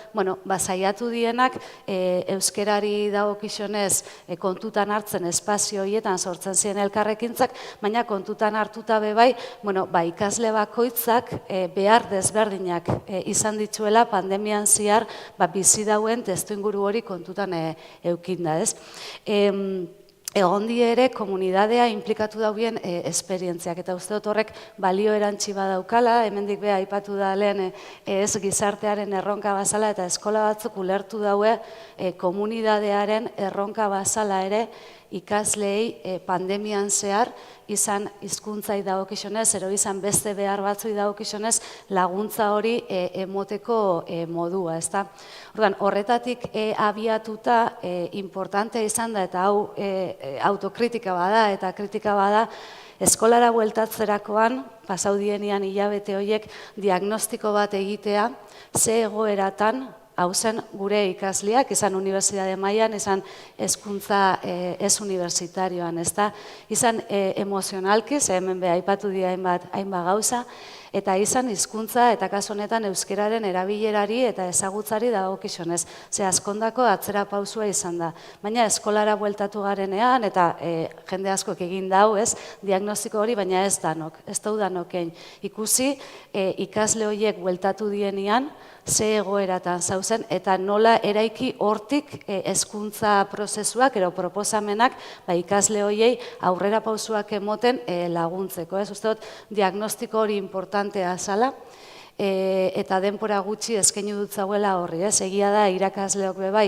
saiatu dienak, euskerari dagokionez kontutan hartzen espazio horietan sortzen ziren elkarrekintzak, baina kontutan hartuta bebai, ikasle bakoitzak behar desberdinak izan dituela pandemian zehar bizi dauen testu inguru hori kontutan eukinda, ez? Egon die ere komunidadea implikatu dauen esperientziak, eta uste dut horrek balio erantzi badaukala, hemendik beha aipatu da lehen ez gizartearen erronka bazala, eta eskola batzuk ulertu daue komunidadearen erronka bazala ere ikasleei pandemian zehar, izan hizkuntzai dagokionez, ero izan beste behar batzui dagokionez laguntza hori emoteko modua, ezta? Orduan, horretatik abiatuta importantea izan da, eta hau autokritika bada eta kritika bada, eskolara bueltatzerakoan, pasaudienian hilabete horiek diagnostiko bat egitea, ze egoeratan hau zen gure ikasleak, izan unibertsitate mailan, izan hezkuntza ez unibertsitarioan, ezta? Izan emozionalki, ze hemen be aipatu dira hainbat gauza, eta izan hizkuntza eta kasu honetan euskararen erabilerari eta ezagutzari dagokionez. Ze askondako atzera pausua izan da. Baina eskolara bueltatu garenean eta jende askok egin dau, ez, diagnostiko hori, baina ez danok, ez dau danokein. Ikusi ikasle horiek bueltatu dienean, ze egoeratan zauzen, eta nola eraiki hortik hezkuntza prozesuak, ero proposamenak, ikasle horiei aurrera pausuak emoten laguntzeko. Ez uste dut, diagnostiko hori importantea zala, eta denpora gutxi eskaini dut zauela horri, ez? Egia da, irakasleok bebai,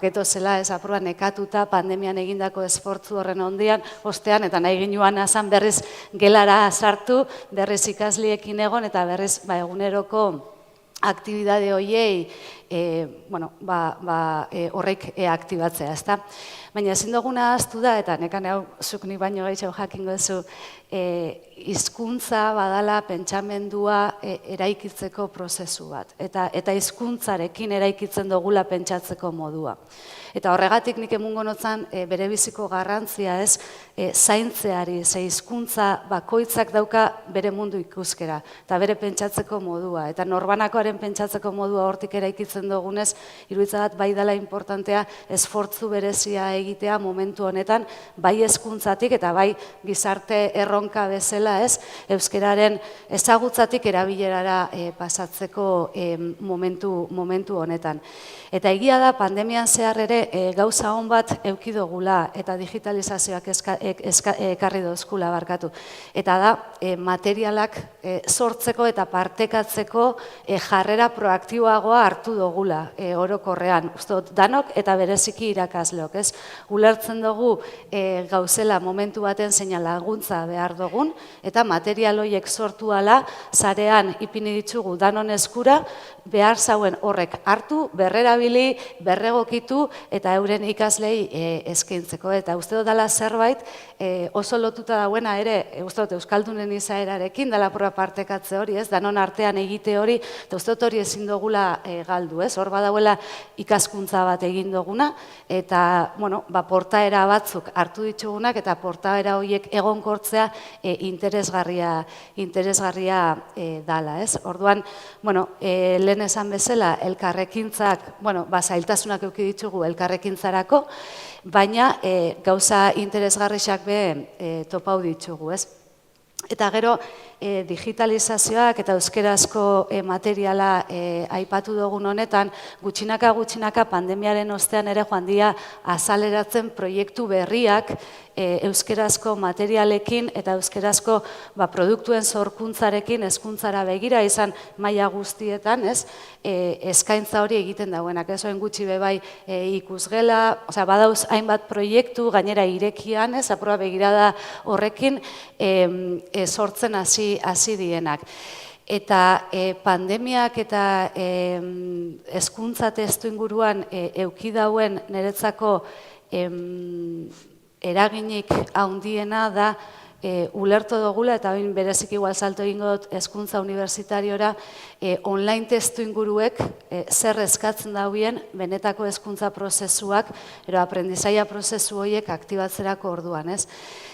geto zela, ez apurua nekatuta pandemian egindako esfortzu horren ondian, ostean, eta nahi ginuan azan berriz gelara sartu, berriz ikasliekin egon, eta berriz eguneroko aktibidade horiei horrek aktibatzea, ezta? Baina ezin duguna ahaztu da, eta nekan hau zuk nik baino gehiago jakingo duzu, hizkuntza badala pentsamendua eraikitzeko prozesu bat, eta hizkuntzarekin eraikitzen dugula pentsatzeko modua. Eta horregatik nik emungo notzan bere biziko garrantzia ez zaintzeari, ze hizkuntza bakoitzak dauka bere mundu ikuskera, eta bere pentsatzeko modua, eta norbanakoaren pentsatzeko modua hortik eraikitzen dugunez, iruditzen bat bai dela importantea esfortzu berezia egitea momentu honetan, bai hezkuntzatik eta bai gizarte erronka bezala ez, euskararen ezagutzatik erabilerara pasatzeko momentu honetan. Eta egia da, pandemian zehar ere gauza hon bat eukidogula eta digitalizazioak ekarri dozkula barkatu. Eta da, materialak sortzeko eta partekatzeko jarrera proaktiboagoa hartu dugula orokorrean. Uztot, danok eta bereziki irakasleok, ez? Ulertzen dugu gauzela momentu baten zeina laguntza behar dugun, eta material horiek sortu ala, zarean ipini ditugu danon eskura, behar zauen horrek hartu, berrerabili, berregokitu, eta euren ikaslei eskaintzeko. Eta uste dut dela zerbait oso lotuta dauena ere, uste dut euskaldunen izaerarekin, dela proa partekatze hori, ez, danon artean egite hori, eta uste dut hori ezin dugula galdu, ez, hor badauela ikaskuntza bat egin duguna, eta, portaera batzuk hartu ditugunak, eta portaera horiek egonkortzea interesgarria dala, ez. Orduan, lehen esan bezala, elkarrekintzak, zailtasunak eduki ditugu elkarrekintzarako, baina gauza interesgarriak be topau ditugu, ez? Eta gero, digitalizazioak eta euskerazko materiala aipatu dugun honetan, gutxinaka pandemiaren ostean ere joan dira azaleratzen proiektu berriak euskerazko materialekin eta euskerazko produktuen sorkuntzarekin hezkuntzara begira izan maila guztietan, ez? Eskaintza hori egiten dauenak, ez? Oen gutxi bebai ikusgela, badauz hainbat proiektu gainera irekian, ez? Aproba begirada horrekin sortzen hasi dienak. Eta pandemiak eta hezkuntza testu inguruan eduki dauen niretzako eraginik handiena da ulertu dugula, eta hain berezik igual salto egingo dut hezkuntza unibertsitariora, online testu inguruek zer eskatzen dauen benetako hezkuntza prozesuak, ero aprendizaia prozesu horiek aktibatzerako orduan, ez?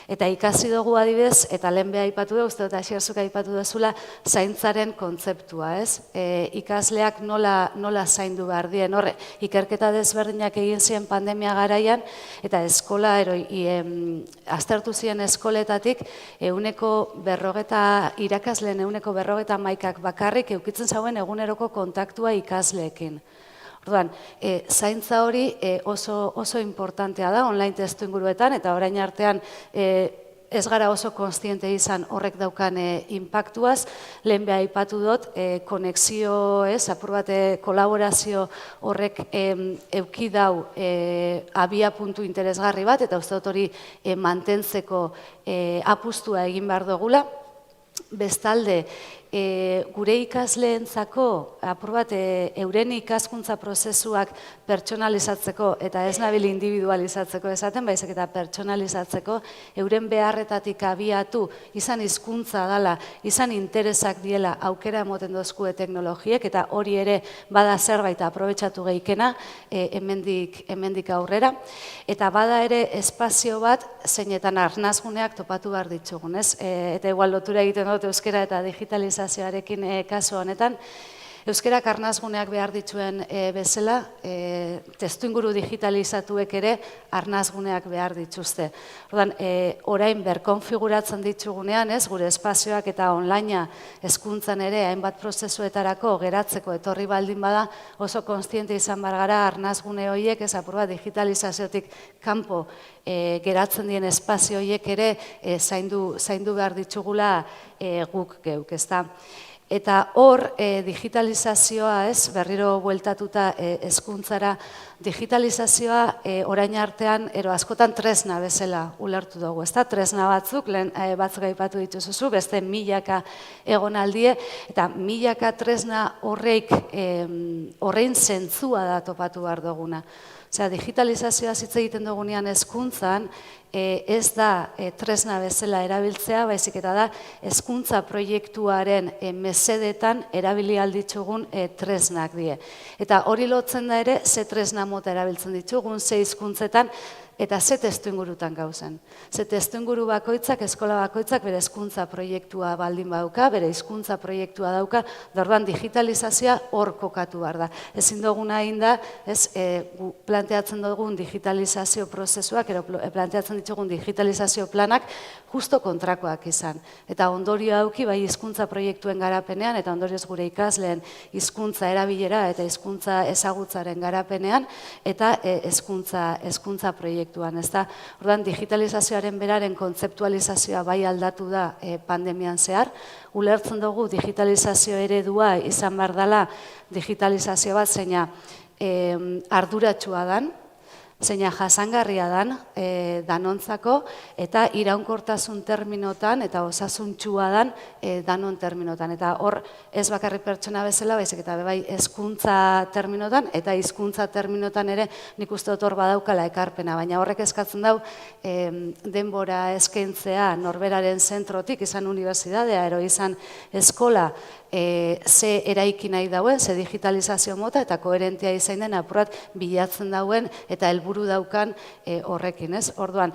Eta ikasi dugu adibidez, eta lehen beha aipatu dugu, uste dut asierzuk aipatu duzula, zaintzaren kontzeptua, ez? Ikasleak nola zaindu behar dien, horre, ikerketa desberdinak egin ziren pandemia garaian, eta eskola, aztertu ziren eskoletatik, irakasleen 150 bakarrik eukitzen zauen eguneroko kontaktua ikasleekin. Orduan, zaintza hori oso importantea da online testu inguruetan, eta orain artean ez gara oso konstiente izan horrek daukan inpaktuaz, lehen beha aipatu dut, konexio, apur bat kolaborazio horrek euki dau abia puntu interesgarri bat, eta uste dut hori mantentzeko apustua egin behar dugula. Bestalde, gure ikasleentzako apur bat euren ikaskuntza prozesuak pertsonalizatzeko eta ez nabil individualizatzeko esaten, baizik eta pertsonalizatzeko euren beharretatik abiatu izan hizkuntza dela, izan interesak diela aukera emoten dozkue teknologiek eta hori ere bada zerbait aprobetxatu geikena hemendik aurrera eta bada ere espazio bat zeinetan arnazguneak topatu behar ditugun, ez? Eta igual lotura egiten dut euskera eta digitalizazioarekin kasu honetan. Euskarak arnazguneak behar dituen bezala, testuinguru digitalizatuek ere arnazguneak behar dituzte. Orain berkonfiguratzen ditugunean, gure espazioak eta onlinea hezkuntzan ere hainbat prozesuetarako geratzeko etorri baldin bada, oso kontziente izan behar gara arnazgune horiek, apur bat digitalizaziotik kanpo geratzen dien espazio horiek ere zaindu behar ditugula guk geuk, ezta. Eta hor, digitalizazioa, berriro bueltatuta hezkuntzara, digitalizazioa orain artean, askotan tresna bezala ulertu dugu, ezta? Tresna batzuk, lehen batzuk aipatu dituzuzu, beste milaka egonaldie, eta milaka tresna horrein zentzua da topatu behar duguna. Digitalizazioa hitz egiten dugunean hezkuntzan, ez da tresna bezala erabiltzea, baizik eta da hezkuntza proiektuaren mesedetan erabili alditzugun tresnak die. Eta hori lotzen da ere, ze tresna mota erabiltzen ditugun, ze hizkuntzetan, eta ze testuingurutan gauzen. Ze testuinguru bakoitzak, eskola bakoitzak bere hezkuntza proiektua baldin badauka, bere hizkuntza proiektua dauka, orduan digitalizazioa hor kokatu behar da. Ezin duguna egin da, planteatzen dugun digitalizazio prozesuak, planteatzen ditugun digitalizazio planak, justo kontrakoak izan. Eta ondorio hauki bai hizkuntza proiektuen garapenean, eta ondorioz gure ikasleen hizkuntza erabilera eta hizkuntza ezagutzaren garapenean, eta hezkuntza proiektuan. Orduan, digitalizazioaren beraren kontzeptualizazioa bai aldatu da pandemian zehar. Ulertzen dugu digitalizazio eredua izan behar dela digitalizazio bat zeina arduratsua dan, zeina jasangarria dan danontzako eta iraunkortasun terminotan eta osasuntxua dan danon terminotan. Eta hor ez bakarrik pertsona bezala, baizik eta bai hezkuntza terminotan eta hizkuntza terminotan ere nik uste dut hor badaukala ekarpena, baina horrek eskatzen dau denbora eskaintzea norberaren zentrotik, izan unibertsitatea, ero izan eskola, ze eraiki nahi dauen, ze digitalizazio mota eta koherentia izain den apurat bilatzen dauen eta helburu daukan horrekin, ez? Orduan,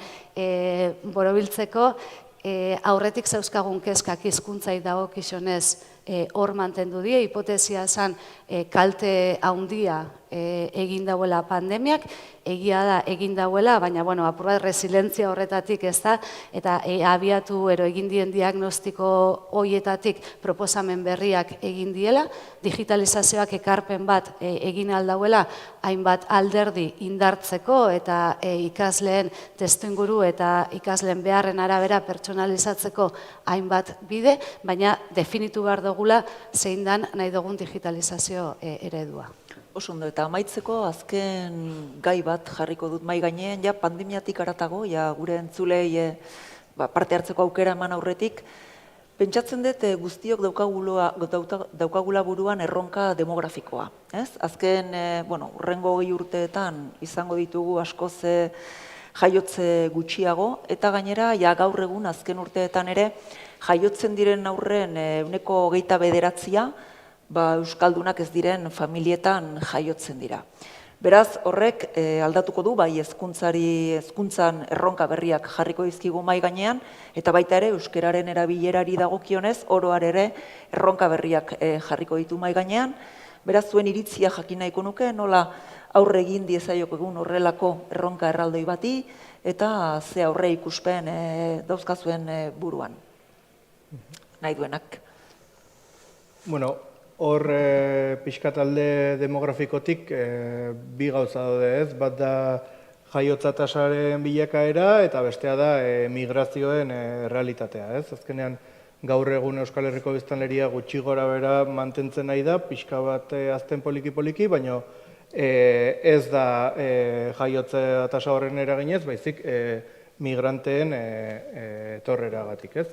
borobiltzeko aurretik zauzkagun kezkak hizkuntzai dagokizunez hor mantendu die, hipotesia zen kalte handia egin dauela pandemiak, egia da egin dauela, baina apur bat resilientzia horretatik ez da, eta abiatu egin dien diagnostiko hoietatik proposamen berriak egin diela, digitalizazioak ekarpen bat egin aldauela, hainbat alderdi indartzeko eta ikasleen testuinguru eta ikasleen beharren arabera pertsonalizatzeko hainbat bide, baina definitu behar dugula zein dan nahi dugun digitalizazio eredua. Oso ondo, eta amaitzeko azken gai bat jarriko dut mai gainean, ja pandemiatik aratago, ja gure entzulei parte hartzeko aukera eman aurretik, pentsatzen dut guztiok daukagula buruan erronka demografikoa. Azken, urrengo 20 urteetan izango ditugu askoz jaiotze gutxiago, eta gainera, ja gaur egun azken urteetan ere, jaiotzen diren aurren 29%, euskaldunak ez diren familietan jaiotzen dira. Beraz, horrek aldatuko du, bai hezkuntzan erronka berriak jarriko dizkigu mai gainean, eta baita ere euskararen erabilerari dagokionez, oro har ere erronka berriak jarriko ditu mai gainean. Beraz, zuen iritzia jakin nahiko nuke, nola aurre egin diezaiok egun horrelako erronka erraldoi bati, eta ze aurre ikuspen dauzkazuen buruan. Nahi duenak. Hor pixka talde demografikotik bi gauza daude ez, bat da jaiotza tasaren bilakaera eta bestea da migrazioen realitatea ez. Azkenean gaur egun Euskal Herriko biztanleria gutxi gora bera mantentzen nahi da, pixka bat azten poliki-poliki, baina ez da jaiotza tasa horren eraginez, baizik migranteen etorreragatik ez.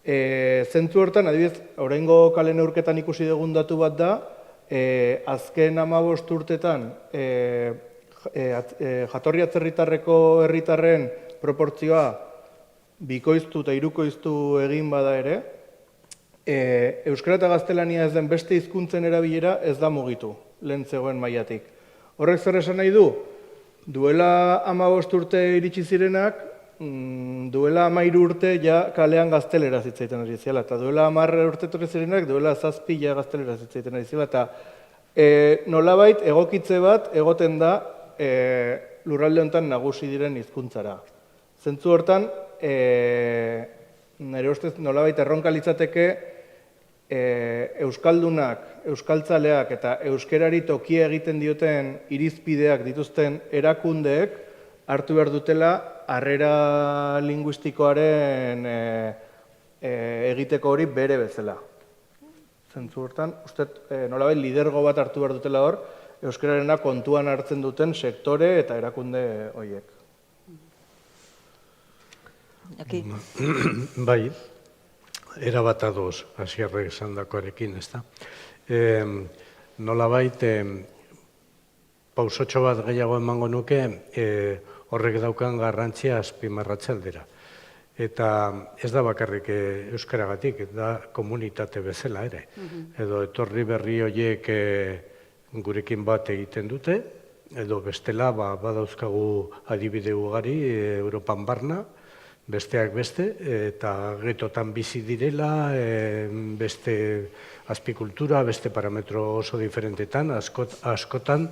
Zentzu hortan, adibidez, oraingo kale neurketan ikusi dugun datu bat da, azken 15 urtetan jatorri atzerritarreko herritarren proportzioa bikoiztu eta hirukoiztu egin bada ere, euskara eta gaztelania ez den beste hizkuntzen erabilera ez da mugitu, lehen zegoen mailatik. Horrek zer esan nahi du? Duela 15 urte iritsi zirenak, duela 13 urte ja kalean gazteleraz hitz egiten ari zela, eta duela 10 urte etorri zirenak, duela 7 ja gazteleraz hitz egiten ari zela, eta nolabait egokitze bat egoten da lurralde honetan nagusi diren hizkuntzara. Zentzu hortan, nire ustez nolabait erronka litzateke euskaldunak, euskaltzaleak eta euskerari tokia egiten dioten irizpideak dituzten erakundeek hartu behar dutela harrera linguistikoaren egiteko hori bere bezala. Zentzu hortan, uste nolabait lidergo bat hartu behar dutela hor, euskararena kontuan hartzen duten sektore eta erakunde horiek. Bai, erabat ados Asierrek esandakoarekin, ezta? Nolabait, pausotxo bat gehiago emango nuke, horrek daukan garrantzia azpimarratze aldera. Eta ez da bakarrik euskaragatik, da komunitate bezala ere. Edo etorri berri horiek gurekin bat egiten dute, edo bestela badauzkagu adibide ugari Europan barna, besteak beste, eta getotan bizi direla, beste azpikultura, beste parametro oso diferentetan, askotan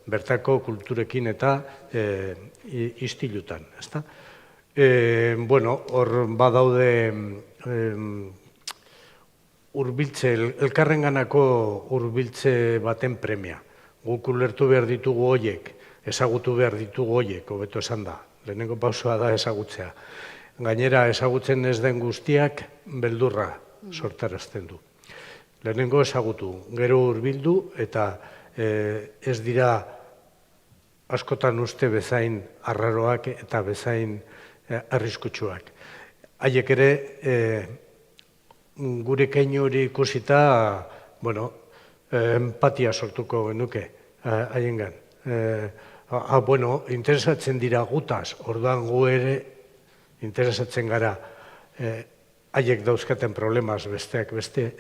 bertako kulturekin eta istilutan, ezta? Bueno, hor badaude elkarrenganako hurbiltze baten premia. Guk ulertu behar ditugu horiek, ezagutu behar ditugu horiek, hobeto esan da. Lehenengo pausoa da ezagutzea. Gainera, ezagutzen ez den guztiak beldurra sortarazten du. Lehenengo ezagutu, gero hurbildu eta ez dira askotan uste bezain arraroak eta bezain arriskutsuak. Haiek ere, gure keinu hori ikusita, empatia sortuko genuke haiengan. Bueno, interesatzen dira gutaz, orduan gu ere interesatzen gara haiek dauzkaten problemaz besteak beste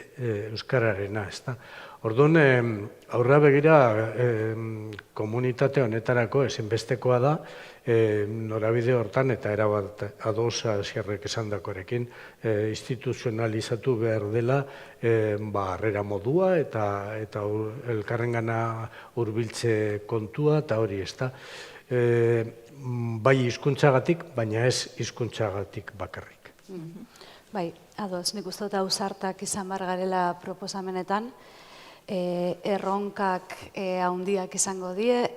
euskararena, ezta? Orduan, aurra begira komunitate honetarako ezinbestekoa da, norabide hortan eta erabat ados Asierrek esandakoarekin instituzionalizatu behar dela harrera modua eta elkarrengana hurbiltze kontua eta hori, ezta? Bai hizkuntzagatik, baina ez hizkuntzagatik bakarrik. Bai, ados, nik uste dut ausartak izan bar garela proposamenetan, erronkak handiak izango die,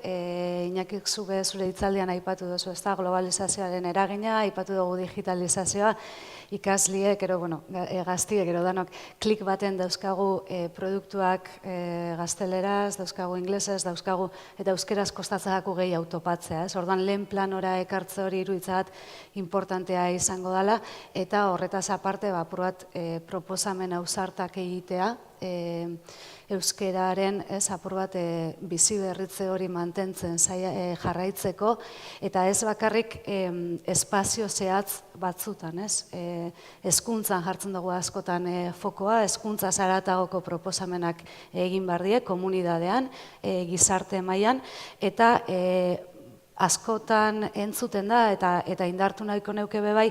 Iñakik zure hitzaldian aipatu duzu, ez da, globalizazioaren eragina, aipatu dugu digitalizazioa, ikasliek, gaztiek, danok, klik baten dauzkagu produktuak gazteleraz, dauzkagu inglesez, dauzkagu, eta euskeraz kostatzako gehi autopatzea. Orduan, lehen planora ekartze hori iruditzat importantea izango dela, eta horretaz aparte, apurat proposamen ausartak egitea, euskeraren apur bat bizi berritze hori mantentzen jarraitzeko, eta ez bakarrik espazio zehatz batzutan, hezkuntzan jartzen dugu askotan fokoa, hezkuntza zaratagoko proposamenak egin behar die, komunidadean, gizarte mailan, eta askotan entzuten da, eta indartu nahiko neuke bebai,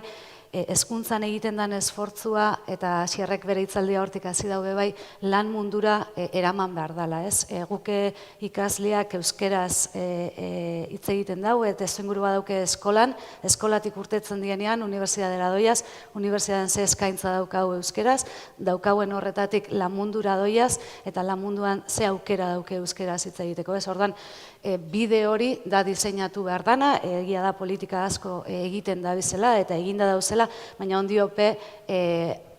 hezkuntzan egiten den esfortzua eta Asierrek bere hitzaldia hortik hasi daude bai lan mundura eraman behar dela, ez? Guke ikasleak euskeraz hitz egiten dau eta testuinguru badauke eskolan, eskolatik urtetzen dienean unibertsitatera doiaz, unibertsitatean ze eskaintza daukau euskeraz, daukauen horretatik lan mundura doiaz eta lan munduan ze aukera dauke euskeraz hitz egiteko, ez? Orduan, bide hori da diseinatu behar dana, egia da politika asko egiten da bizela eta eginda dauzela, baina ondiope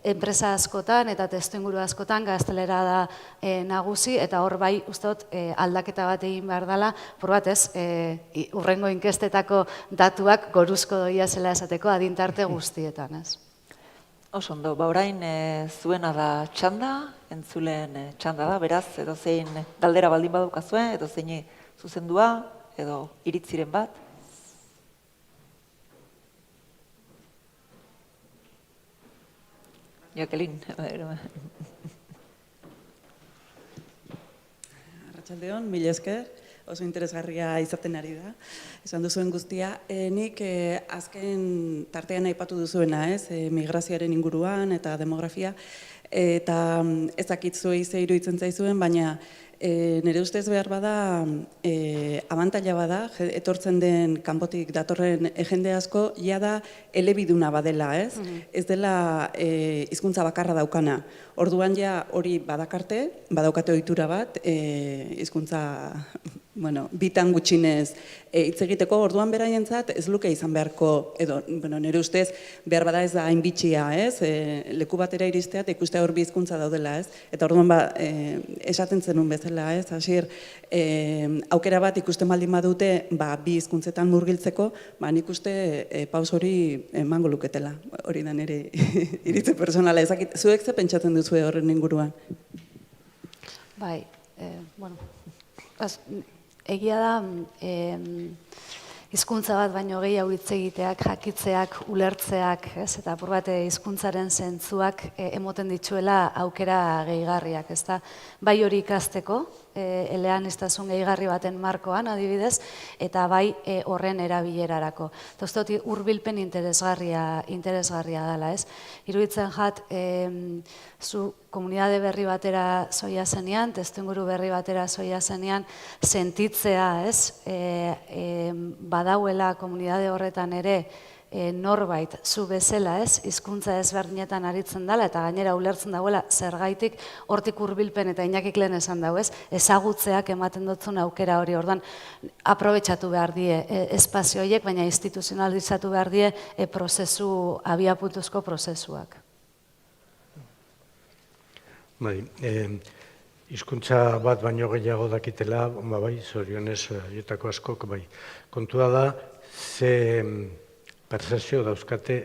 enpresa askotan eta testuinguru askotan gaztelera da nagusi eta hor bai usteot aldaketa bat egin behar dela, por bat ez, urrengo inkestetako datuak goruzko doia zela esateko adintarte guztietan, ez? Oso ondo, orain zuena da txanda, entzulen txanda da, beraz, edo zein galdera baldin badukazue, edo zein zuzendua, edo iritziren bat. Jokelin. Arratsaldeon, mila esker, oso interesgarria izaten ari da. Esan duzuen guztia, nik azken tartean aipatu duzuena, migrazioaren inguruan eta demografia, eta ez dakit zuei ze iruditzen zaizuen, baina nire ustez behar bada, abantaila bada, etortzen den kanpotik datorren jende asko, jada elebiduna badela, ez? Ez dela hizkuntza bakarra daukana. Orduan ja hori badaukate ohitura bat, hizkuntza bitan gutxinez hitz egiteko, orduan beraientzat ez luke izan beharko, edo nire ustez behar bada ez da hain bitxia, ez? Leku batera iristea eta ikustea hor bi hizkuntza daudela, ez? Eta orduan esaten zenun bezala, ez? Hasier, aukera bat ikusten baldin badute bi hizkuntzetan murgiltzeko, nik uste paus hori emango luketela. Hori da nire iritze personala. Ezakit, zuek ze pentsatzen duzue horren inguruan? Bai, egia da, hizkuntza bat baino gehiago hitz egiteak, jakitzeak, ulertzeak, eta apur bat hizkuntzaren zentzuak emoten dituela aukera gehigarriak, ezta? Bai hori ikasteko, eleaniztasun gehigarri baten markoan adibidez, eta bai horren erabilerarako. Eta uste dut hurbilpen interesgarria dela, ez? Iruditzen jat, zu komunitate berri batera zoia zenean, testuinguru berri batera zoia zenean, sentitzea, ez? Badauela komunitate horretan ere norbait zu bezala, ez? Hizkuntza ezberdinetan aritzen dela eta gainera ulertzen dagoela zergaitik hortik hurbilpen eta Iñakik lehen esan dago, ez? Ezagutzeak ematen dutzun aukera hori. Orduan aprobetxatu behar die espazio horiek, baina instituzionalizatu behar die prozesu abiapuntzko prozesuak. Bai, hizkuntza bat baino gehiago dakitela, bai, zorionez, horietako askok, bai. Kontua da, ze percepzio dauzkate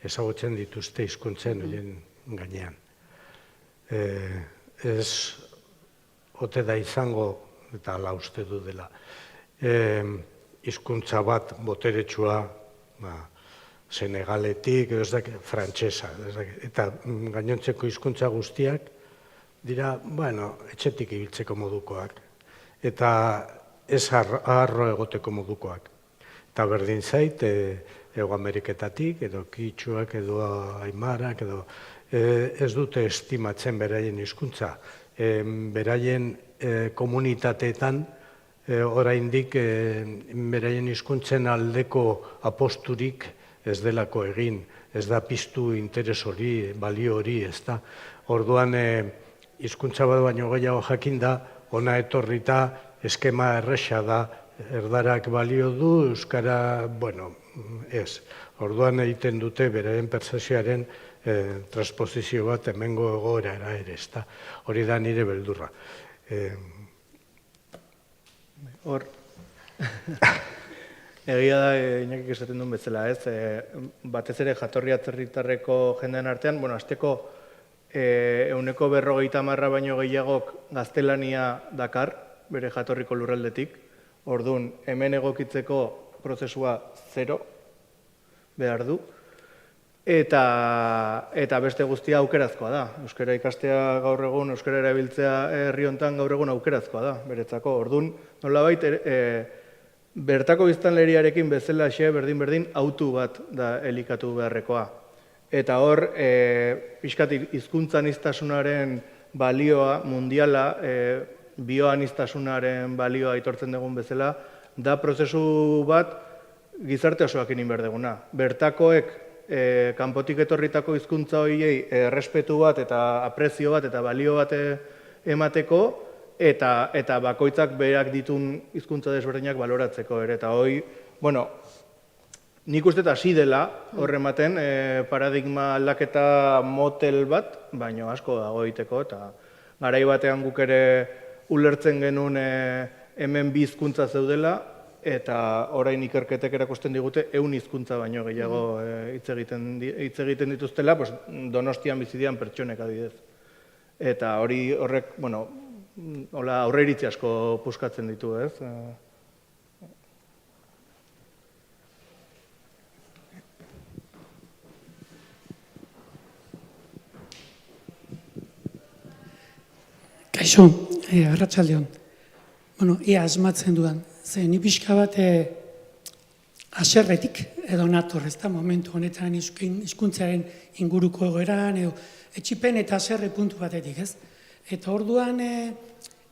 ezagutzen dituzte hizkuntzen horien gainean. Ez ote da izango, eta hala uste du dela, hizkuntza bat boteretsua, Senegaletik, frantsesa, eta gainontzeko hizkuntza guztiak, dira, etxetik ibiltzeko modukoak, eta ez harro egoteko modukoak. Eta berdin zait, Ego Ameriketatik, edo kitxuak, edo aimarak, edo ez dute estimatzen beraien hizkuntza. Beraien komunitateetan, oraindik beraien hizkuntzen aldeko aposturik ez delako egin, ez da piztu interes hori, balio hori, ez da. Orduan, hizkuntza bat baino gehiago jakinda, ona etorrita eskema erresa da, erdarak balio du, euskara, ez. Orduan egiten dute beraien pertzepzioaren transposizio bat hemengo egoerara ere, ez da. Hori da nire beldurra. Hor, egia da, Iñakik esaten duen bezala, ez? Batez ere jatorri atzerritarreko jendean artean, azteko 50% baino gehiagok gaztelania dakar, bere jatorriko lurraldetik. Orduan, hemen egokitzeko prozesua 0 behar du. Eta beste guztia aukerazkoa da. Euskara ikastea gaur egun, euskara erabiltzea herri hontan gaur egun aukerazkoa da, beretzako. Orduan, nolabait, bertako biztanleriarekin bezala berdin autu bat da elikatu beharrekoa. Eta hor, pixkat hizkuntza-aniztasunaren balioa, mundiala, bioaniztasunaren balioa aitortzen dugun bezala, da prozesu bat gizarte osoak egin behar duguna. Bertakoek kanpotik etorritako hizkuntza horiei errespetu bat eta aprezio bat eta balio bat emateko eta bakoitzak berak ditun hizkuntza desberdinak baloratzeko ere. Eta hori, nik uste hasi dela horrematen paradigma aldaketa motel bat, baino asko dago egiteko eta garai batean guk ere ulertzen genuen hemen bi hizkuntza zeudela, eta orain ikerketek erakusten digute 100 hizkuntza baino gehiago hitz egiten dituztela, pues, Donostian bizi diren pertsonek adibidez. Eta horrek, bueno, aurreiritzi asko puskatzen ditu, ez? Kaixo, arratsaldeon. Bueno, ia asmatzen dudan. Ze ni pixka bat haserretik edo nator, ez da, momentu honetan hizkuntzaren inguruko egoeran, edo etxipen eta haserre puntu batetik, ez? Eta orduan,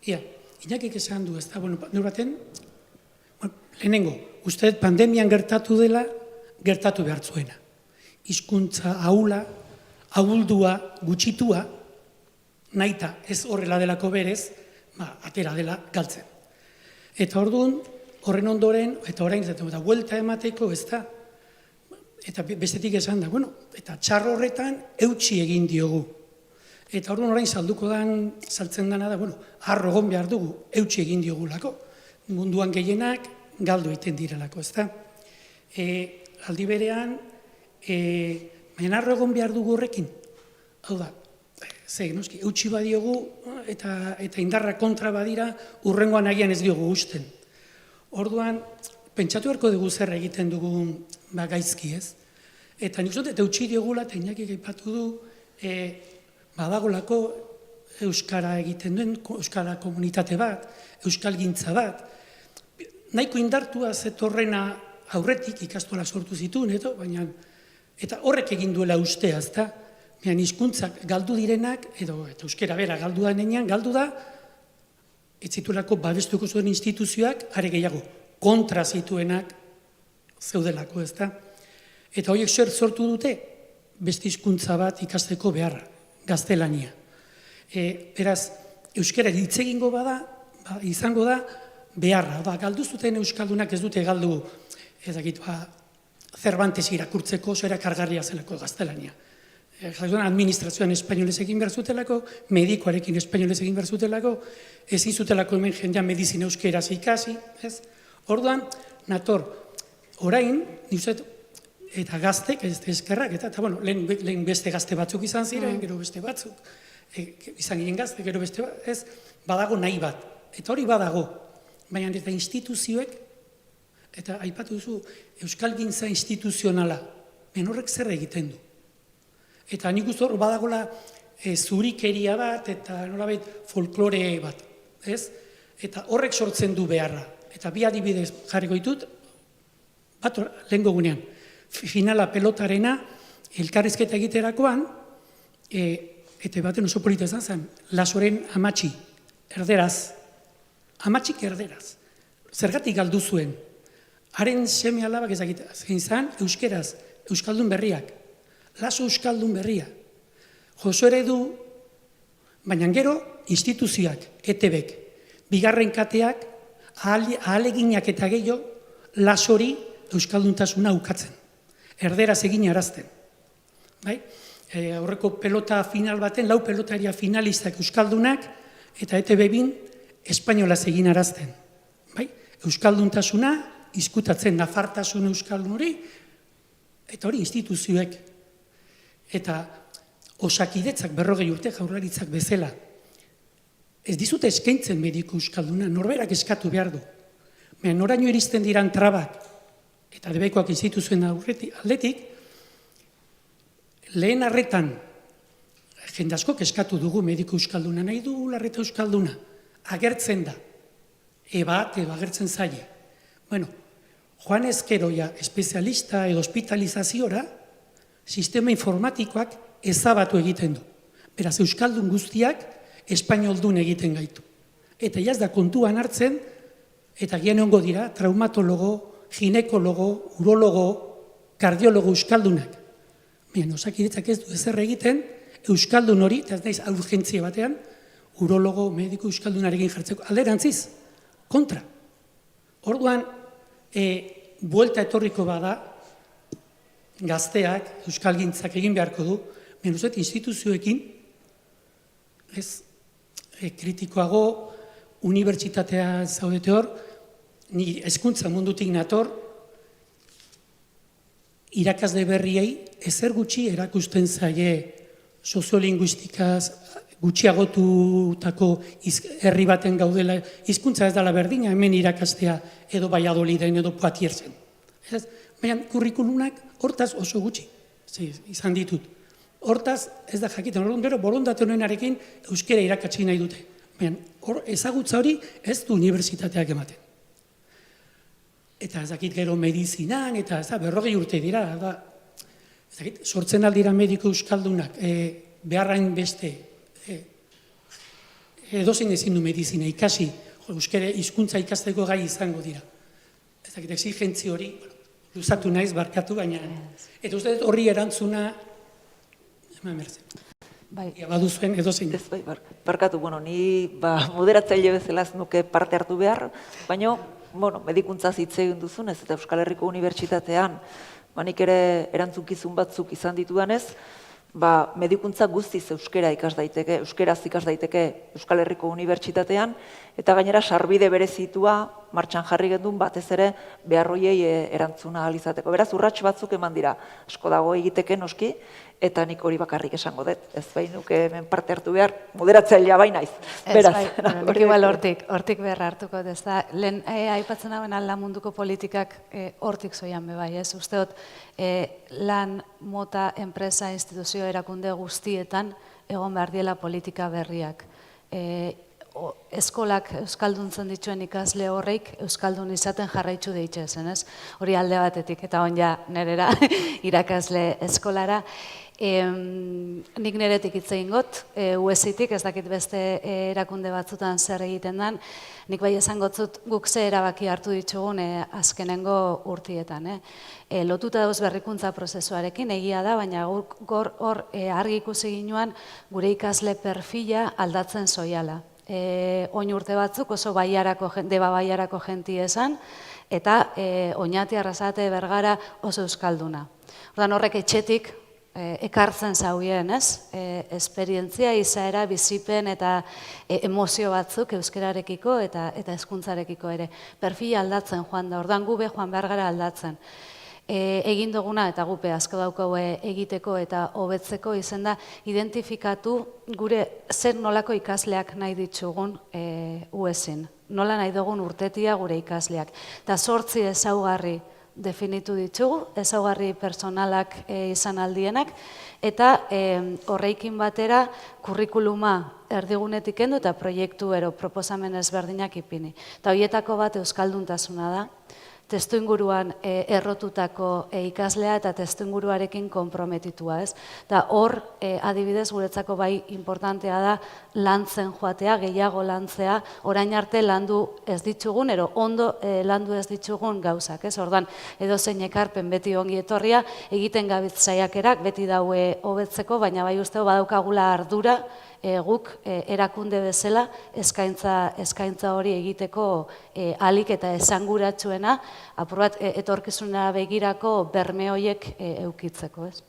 Iñakik esan du, ez da, bueno, nire baten, lehenengo, uste pandemian gertatu dela, gertatu behar zuena. Hizkuntza ahula, ahuldua, gutxitua, nahita ez horrela delako berez, atera dela galtzen. Eta orduan, horren ondoren, eta orain zaten, eta buelta emateko, ez da, eta bestetik esan da, bueno, eta txarro horretan eutxi egin diogu. Eta orduan orain saltzen dana da, bueno, harro egon behar dugu, eutxi egin diogulako. Munduan gehienak galdu egiten direlako, ez da. Aldi berean, baina harro egon behar dugu horrekin. Hau da, noski, eutxi badiogu eta indarra kontra badira, urrengoan agian ez diogu usten. Orduan, pentsatu beharko dugu zer egiten dugun gaizki, ez? Eta nik zote, eutxi diogula, eta Iñakik aipatu du, badagolako euskara egiten duen, euskara komunitate bat, euskalgintza bat, nahiko indartua zetorrena aurretik ikastola sortu zituen, eta horrek egin duela ustea, ez da? Hizkuntzak galdu direnak, edo euskera bera galdu da nenean, galdu da, ez zituelako babestuko zuen instituzioak, are gehiago, kontra zituenak zeudelako, ez da? Eta horiek zer sortu dute, beste hizkuntza bat ikasteko beharra, gaztelania. Beraz, euskara hitz egingo bada, izango da beharra. Galdu zuten euskaldunak ez dute galdu, Cervantes irakurtzeko oso erakargarria zelako gaztelania. Administrazioan espainolez egin behar zutelako, medikoarekin espainolez egin behar zutelako, ezin zutelako hemen jendean medizin euskeraz ikasi, ez? Orduan, nator, orain, nizet, eta gaztek, ez eskerrak, eta bueno, lehen beste gazte batzuk izan ziren, gero beste batzuk, izan ginen gazte, gero beste bat, ez, badago nahi bat, eta hori badago, baina eta instituzioek, eta aipatu duzu, euskalgintza instituzionala, horrek zer egiten du. Eta nik uste hor badagola zurikeria bat eta nolabait folklore bat, ez? Eta horrek sortzen du beharra. Eta bi adibidez jarriko ditut, bat lehengo gunean, finala pelotarena, elkarrizketa egiterakoan, eta baten oso polita izan zen, Lasoren amatxi, erderaz, amatxik erderaz. Zergatik galdu zuen, haren seme alabak ezagita, zein zen, euskeraz, euskaldun berriak, Laso euskaldun berria. Josu Eredu, baina gero instituzioak, ETBek, bigarren kateak, ahaleginak eta gehiago, Lasori euskalduntasuna ukatzen. Erderaz egin arazten. Aurreko pelota final baten, 4 pelotaria finalistak euskaldunak, eta ETB-bin espainolaz egin arazten. Euskalduntasuna, izkutatzen nafartasun euskaldun hori, eta hori instituzioek. Eta osakidetzak 40 urte jaurlaritzak bezala. Ez dizute eskaintzen mediku euskalduna, norberak eskatu behar du. Noraino iristen diran trabak, eta debekoak instituzioen aldetik, lehen arretan, jende askok eskatu dugu mediku euskalduna, nahi du larreta euskalduna, agertzen da, agertzen zaie. Joan ezkeroia espezialista edo hospitalizaziora, sistema informatikoak ezabatu egiten du. Beraz, euskaldun guztiak espainoldun egiten gaitu. Eta jaz da kontuan hartzen, eta gian ongo dira, traumatologo, ginekologo, urologo, kardiologo euskaldunak. Osakidetzak ez du ezer egiten, euskaldun hori, eta ez naiz urgentzia batean, urologo, mediko euskaldunarekin jartzeko. Alderantziz, kontra. Orduan, buelta etorriko bada, gazteak, euskalgintzak egin beharko du, menuzet instituzioekin, kritikoago, unibertsitatea zaudete hor, ni hezkuntza mundutik nator, irakasle berriei ezer gutxi erakusten zaie soziolinguistikaz gutxiagotutako herri baten gaudela, hizkuntza ez dela berdina hemen irakastea edo Valladoliden edo Poitiersen. Baina kurrikulumak hortaz oso gutxi izan ditut. Hortaz ez da jakiten, gero borondate honenarekin euskera irakatsi nahi dute. Baina ezagutza hori ez du unibertsitateak ematen. Eta ez dakit gero medizinan, eta ez da, 40 urte dira, ez dakit, sortzen aldira mediko euskaldunak, beharrain beste, edozein ezin du medizina ikasi, euskara hizkuntza ikasteko gai izango dira. Ez dakit, exigentzi hori, luzatu naiz, barkatu, baina, eta uste dut horri erantzuna, eman merzen. Ia baduzuen edozein. Ez bai, barkatu, ni moderatzaile bezala ez nuke parte hartu behar, baina, medikuntzaz hitz egin duzunez, eta Euskal Herriko Unibertsitatean, nik ere erantzunkizun batzuk izan ditudanez, medikuntza guztiz euskera ikas daiteke, euskeraz ikas daiteke Euskal Herriko Unibertsitatean, eta gainera sarbide berezitua martxan jarri gendun batez ere beharroiei erantzuna ahal izateko. Beraz, urrats batzuk eman dira, asko dago egiteke noski, eta nik hori bakarrik esango dut. Ez bai nuke hemen parte hartu behar, moderatzailea bai naiz. Ez bai, nik igual hortik beharra hartuko, ez da, lehen aipatzen hauen ala munduko politikak hortik zoian be bai, ez? Usteot, lan, mota, enpresa, instituzio, erakunde guztietan egon behar diela politika berriak. Eskolak euskalduntzen dituen ikasle horreik euskaldun izaten jarraitzu deitzen, ez? Hori alde batetik, eta on ja nerera irakasle eskolara. Nik neretik hitz egin got, USItik, ez dakit beste erakunde batzutan zer egiten den, nik bai esan gotzut guk ze erabaki hartu ditugun azkenengo urtietan. Lotuta dauz berrikuntza prozesuarekin egia da, baina hor argi ikusi ginoan gure ikasle perfila aldatzen zoiala. Oin urte batzuk oso deba baiarako jenti esan, eta Oñati, Arrasate, Bergara oso euskalduna. Ordan horrek etxetik ekartzen zauien, ez? Esperientzia, izaera, bizipen eta emozio batzuk euskararekiko eta hezkuntzarekiko ere. Perfila aldatzen joan da, ordan gube joan behar gara aldatzen. Egin duguna eta gupe asko daukagu egiteko eta hobetzeko izen da identifikatu gure zer nolako ikasleak nahi ditugun UESin. Nola nahi dugun urtetia gure ikasleak. Eta 8 ezaugarri definitu ditugu, ezaugarri personalak izan aldienak, eta horreikin batera kurrikuluma erdigunetik kendu eta proiektu proposamen ezberdinak ipini. Eta horietako bat euskalduntasuna da, testuinguruan errotutako ikaslea eta testuinguruarekin konprometitua, ez? Eta hor, adibidez, guretzako bai importantea da lantzen joatea, gehiago lantzea, orain arte landu ez ditugun, ondo landu ez ditugun gauzak, ez? Ordan, edozein ekarpen beti ongi etorria, egiten gabitz saiakerak, beti daue hobetzeko, baina bai usteo badaukagula ardura, guk erakunde bezala eskaintza hori egiteko alik eta esanguratsuena apur bat etorkizunera begirako berme horiek eukitzeko, ez?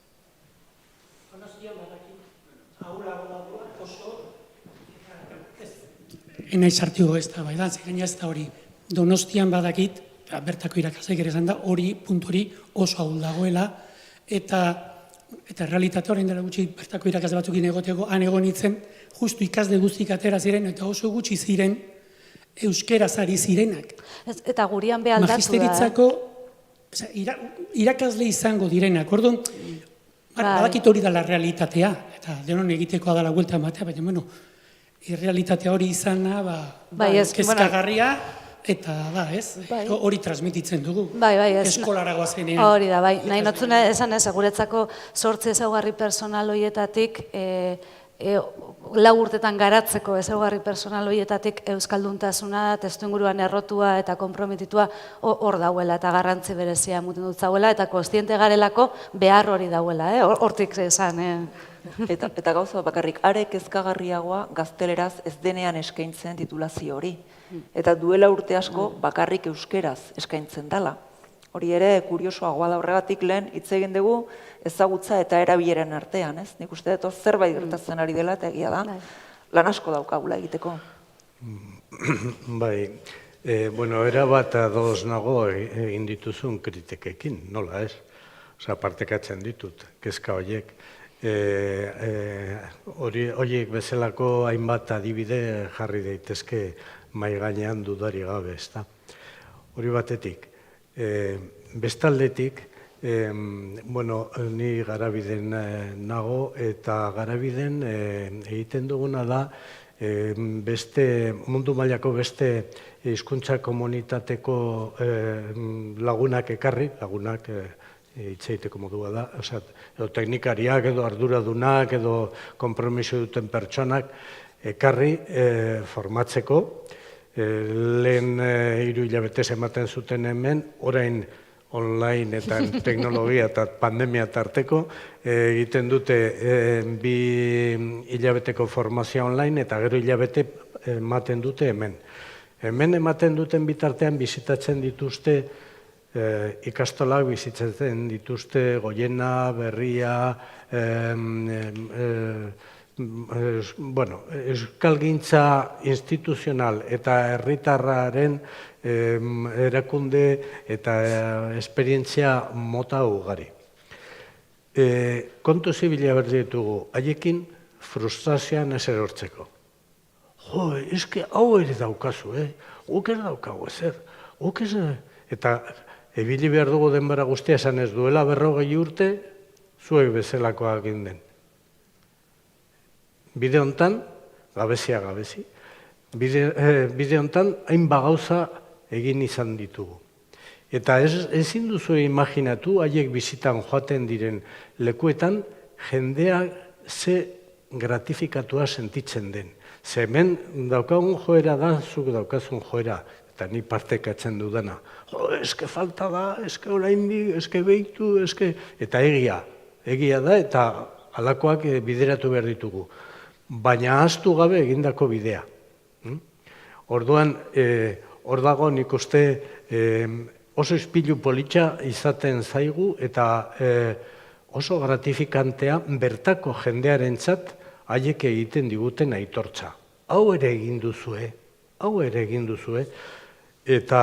Enaiz hartio ez da, bai da, gaina ez da hori. Donostian badakit, bertako irakasleek ere esan da, puntu hori oso ahul dagoela, eta realitate horrein dela gutxi bertako irakasle batzukin egoteko, han egon nintzen, justu ikasle guztik atera ziren, eta oso gutxi ziren euskeraz ari zirenak. Eta gurian be aldatu da. Magisteritzako irakasle izango direnak, orduan, badakit hori dela realitatea, eta denon egitekoa dela huelta ematea, baina, bueno, irrealitatea hori izana, kezkagarria, eta da, ez? Hori transmititzen dugu. Eskolaragoa zenean. Hori da, bai. Nahi notzuna esan ez, guretzako 8 ezaugarri personal horietatik, 4 urtetan garatzeko ezaugarri personal horietatik euskalduntasuna, testuinguruan errotua eta konprometitua hor dauela eta garrantzi berezia muten dut zauela eta kontziente garelako behar hori dauela, hortik esan. Eta gauza bakarrik, are kezkagarriagoa gazteleraz ez denean eskaintzen titulazio hori. Eta duela urte asko bakarrik euskeraz eskaintzen dela. Hori ere, kuriosoagoa da horregatik lehen hitz egin dugu ezagutza eta erabileren artean, ez? Nik uste dut zerbait gertatzen ari dela eta egia da, lan asko daukagula egiteko. Bai, Bueno, erabat ados nago egin dituzun kritikekin, nola ez? Osa, partekatzen ditut, kezka horiek. Horiek bezalako hainbat adibide jarri daitezke mai gainean dudari gabe, ezta? Hori batetik. Bestaldetik, bueno, ni Garabiden nago, eta Garabiden egiten duguna da, mundu mailako beste hizkuntza komunitateko lagunak ekarri, lagunak hitz egiteko modua da, edo teknikariak, edo arduradunak, edo konpromiso duten pertsonak ekarri formatzeko. Lehen 3 hilabetez ematen zuten hemen, orain online eta teknologia eta pandemia tarteko, egiten dute 2 hilabeteko formazio online eta gero hilabete ematen dute hemen. Hemen ematen duten bitartean bizitatzen dituzte ikastolak, bizitatzen dituzte Goiena, Berria, euskalgintza instituzional eta herritarraren erakunde eta esperientzia mota ugari. Kontu zibila berdi ditugu, haiekin frustrazioan ez erortzeko. Jo, eske hau ere daukazu, guk ez daukagu ezer, guk ez... Eta ebili behar dugu denbora guztia esan ez duela 40 urte, zuek bezalakoak den. Bide hontan, gabezia gabezi, bide hontan hainbat gauza egin izan ditugu. Eta ezin duzu imaginatu, haiek bizitan joaten diren lekuetan, jendea ze gratifikatua sentitzen den. Ze hemen daukagun joera da, zuk daukazun joera, eta ni partekatzen dudana. Jo, eske falta da, eske oraindik, eske behitu, eske... Eta egia da, eta halakoak bideratu behar ditugu. Baina ahaztu gabe egindako bidea. Orduan, hor dago nik uste oso ispilu politxa izaten zaigu eta oso gratifikantea bertako jendearentzat haiek egiten diguten aitortza. Hau ere egin duzue, eta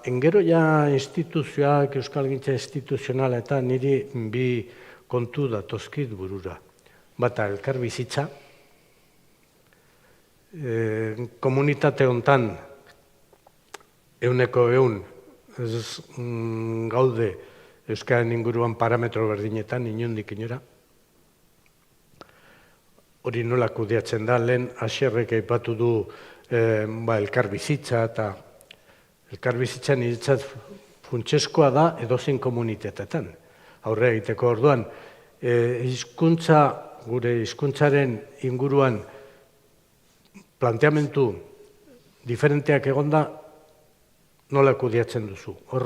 engero ja instituzioak, euskalgintza instituzionala eta niri 2 kontu datozkit burura. Bata, elkarbizitza, komunitate hontan 100% ez gaude euskaren inguruan parametro berdinetan, inondik inora. Hori nola kudeatzen da, lehen Asierrek aipatu du elkarbizitza, eta elkarbizitza niretzat funtseskoa da edozein komunitateetan. Aurre egiteko orduan, gure hizkuntzaren inguruan planteamentu diferenteak egonda, nola kudeatzen duzu. Hor,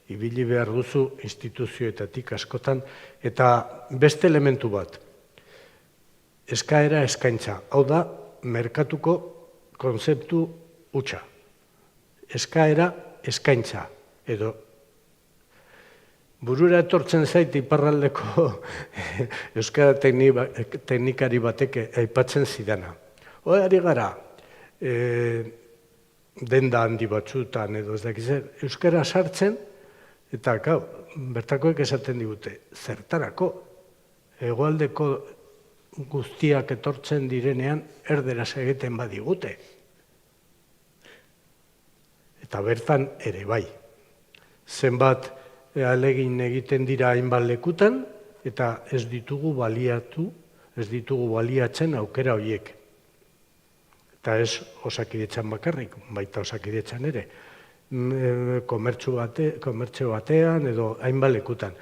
ibili behar duzu instituzioetatik askotan, eta beste elementu bat, eskaera eskaintza. Hau da, merkatuko konzeptu hutsa. Eskaera eskaintza, edo burura etortzen zait iparraldeko euskara teknikari batek aipatzen zidana. Hori gara, denda handi batzutan edo ez dakiz, euskara sartzen, eta bertakoek esaten digute, zertarako, hegoaldeko guztiak etortzen direnean erderaz egiten badigute. Eta bertan ere bai. Zenbat ahalegin egiten dira hainbat lekutan, eta ez ditugu baliatzen aukera horiek. Eta ez Osakidetzan bakarrik, baita Osakidetzan ere, komertzio batean edo hainbat lekutan.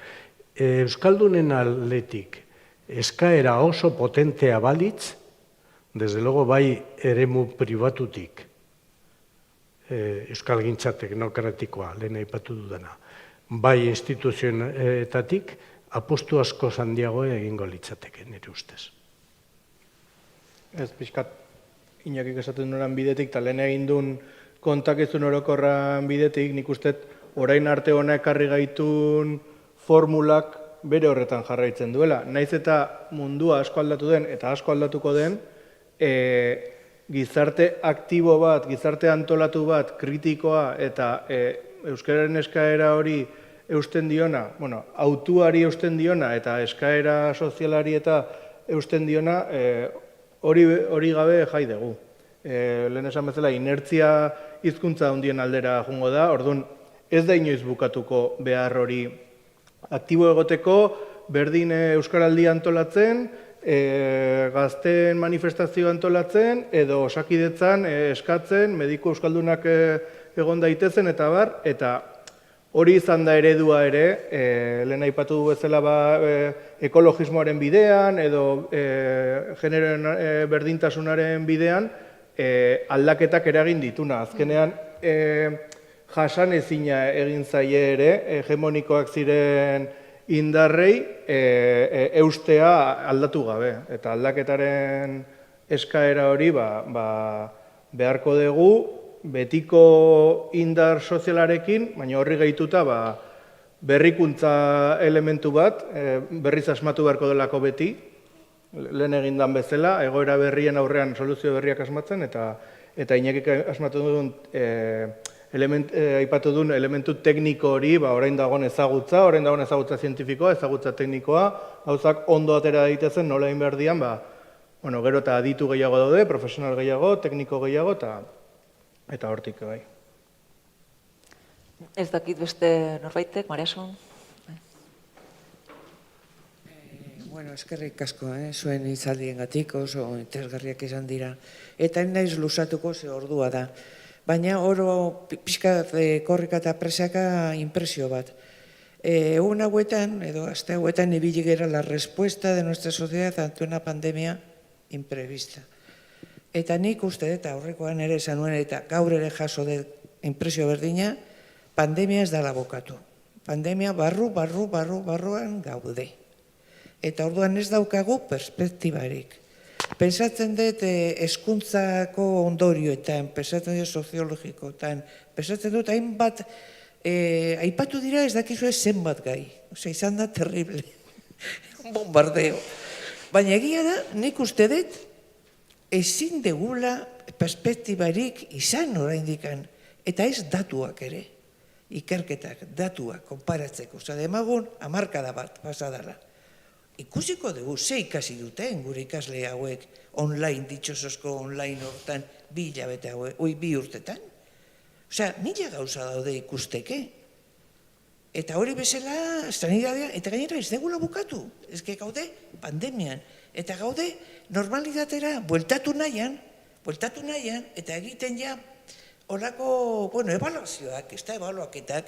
Euskaldunen aldetik eskaera oso potentea balitz, desde luego bai eremu pribatutik, euskalgintza teknokratikoa, lehen aipatu dudana, bai instituzioetatik, apostu asko handiago egingo litzateke, nire ustez. Ez pixkat, Iñakik esaten duran bidetik, eta lehen egin duen kontakizun orokorran bidetik, nik uste orain arte hona ekarri gaitun formulak bere horretan jarraitzen duela. Naiz eta mundua asko aldatu den, eta asko aldatuko den, gizarte aktibo bat, gizarte antolatu bat, kritikoa eta euskararen eskaera hori eusten diona, bueno, autuari eusten diona eta eskaera sozialari eta eusten diona, hori gabe jai dugu. Lehen esan bezala, inertzia hizkuntza handien aldera joango da, orduan ez da inoiz bukatuko behar hori aktibo egoteko, berdin euskaraldi antolatzen, gazteen manifestazio antolatzen, edo osakidetzan eskatzen, mediku euskaldunak egon daitezen, eta bar, eta hori izan da eredua ere, lehen aipatu bezala ekologismoaren bidean, edo generoen berdintasunaren bidean, aldaketak eragin dituna. Azkenean, jasanezina egin zaie ere, hegemonikoak ziren indarrei eustea aldatu gabe. Eta aldaketaren eskaera hori beharko dugu, betiko indar sozialarekin, baina horri gehituta berrikuntza elementu bat, berriz asmatu beharko delako beti, lehen egindan bezala, egoera berrien aurrean soluzio berriak asmatzen, eta Iñakik asmatu duen aipatu duen elementu tekniko hori, orain dagoen ezagutza, zientifikoa, ezagutza teknikoa, gauzak ondo atera daitezen, nola egin behar dian, gero eta aditu gehiago daude, profesional gehiago, tekniko gehiago, eta hortik bai. Ez dakit beste norbaitek, Mariasun? Bueno, eskerrik asko, zuen hitzaldiengatik oso interesgarriak izan dira. Eta naiz luzatuko ze ordua da. Baina oro pixka korrika eta presaka impresio bat. Egun hauetan, edo aste hauetan, ibili gera la respuesta de nuestra sociedad ante una pandemia imprevista. Eta nik uste, eta aurrekoan ere esan nuen, eta gaur ere jaso de impresio berdina, pandemia ez dala bokatu. Pandemia barruan gaude. Eta orduan ez daukagu perspektibarik. Pensatzen dut hezkuntzako ondorioetan, pensatzen dut soziologikoetan, pensatzen dut hainbat, aipatu dira ez dakizue zenbat gai. Osea, izan da terrible. Bombardeo. Baina egia da, nik uste dut, ezin degula perspektibarik izan oraindikan, eta ez datuak ere. Ikerketak, datuak, konparatzeko. Osea, demagun, hamarkada bat, pasadala. Ikusiko dugu, ze ikasi duten gure ikasle hauek online, ditxosozko online hortan, 2 hilabete hauek, 2 urtetan. Osea, 1000 gauza daude ikusteke. Eta hori bezala, sanidadea, eta gainera ez degula bukatu. Ez gaude pandemian. Eta gaude normalitatera bueltatu nahian, eta egiten ja horako, ebaluazioak, ez da ebaluaketak,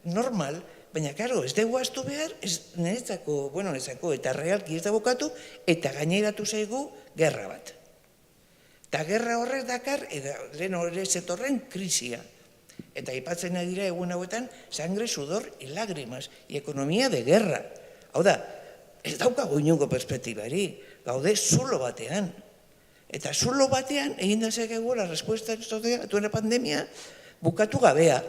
normal, baina, karo, ez dugu astu behar, niretzako, eta realki ez da bukatu, eta gaineratu zaigu gerra bat. Eta gerra horrek dakar, lehen horre zetorren krisia. Eta aipatzen dira egun hauetan, sangre, sudor y lágrimas, y ekonomia de guerra. Hau da, ez daukagu inungo perspektibari, gaude zulo batean. Eta zulo batean, egin da zekegu la respuesta a una pandemia, bukatu gabea.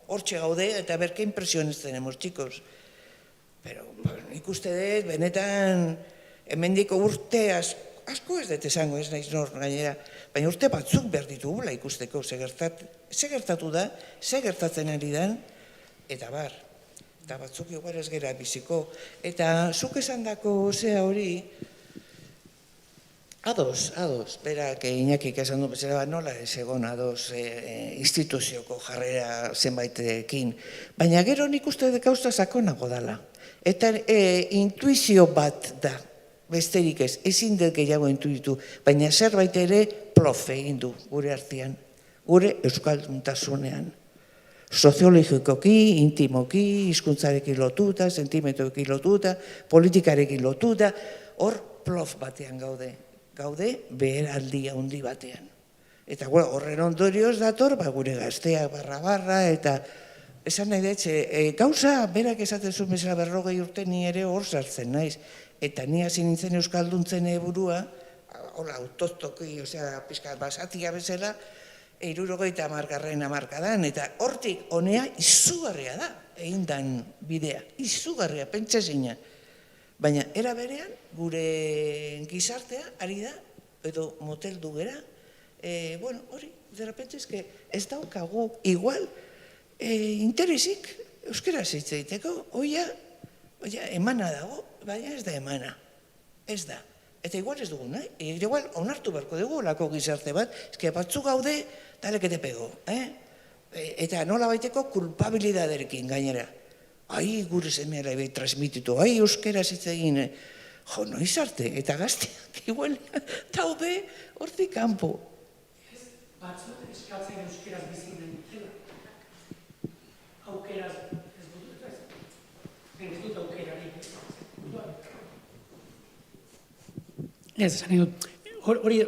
Hortxe gaude, eta berke impresiones tenemos, chicos. Pero, nik uste dut, benetan, hemendiko urte asko ez dut esango, ez naiz nor gainera, baina urte batzuk behar ditugula ikusteko, ze gertatu da, ze gertatzen ari dan, eta bar, eta batzuk igual ez gera biziko. Eta zuk esandako zea hori, ados, berak Iñakik esan du bezala nola ez egon ados instituzioko jarrera zenbaitekin. Baina gero nik uste dut gauza sakonago dela. Eta intuizio bat da, besterik ez, ezin dut gehiago intuitu, baina zerbait ere plof egin du gure artean, gure euskalduntasunean. Soziologikoki, intimoki, hizkuntzarekin lotuta, sentimentuekin lotuta, politikarekin lotuta, hor plof batean gaude. Gaude beheraldi handi batean. Eta horren ondorioz dator, gure gazteak barra, eta esan nahi dut, gauza berak esaten zuen bezala 40 urte ni ere hor sartzen naiz. Eta ni hasi nintzen euskalduntzen burua, hola, autostoki, pizkat basatia bezala, 70. hamarkadan, eta hortik honea izugarria da, egin dan bidea, izugarria, pentsezina. Baina, era berean, gure gizartea, ari da, edo moteldu gera, bueno, hori, derrepente ez daukagu, igual, interesik euskaraz hitz egiteko, oia, emana dago, baina ez da emana, ez da. Eta igual ez dugu, nahi? Igual onartu beharko dugu lako gizarte bat, eske batzu gaude, talekete pego, Eta nola baiteko kulpabilidaderekin gainera. Ai, gure semeara ebe transmititu, ai, euskaraz hitz egin, jo, noiz arte, eta gazteak, igual, daude, hortik kanpo. Batzuk eskatzen euskeraz bizi den dutela. Aukeraz ez dut ez. Ez dut aukerarik. Ez, esan dut, hori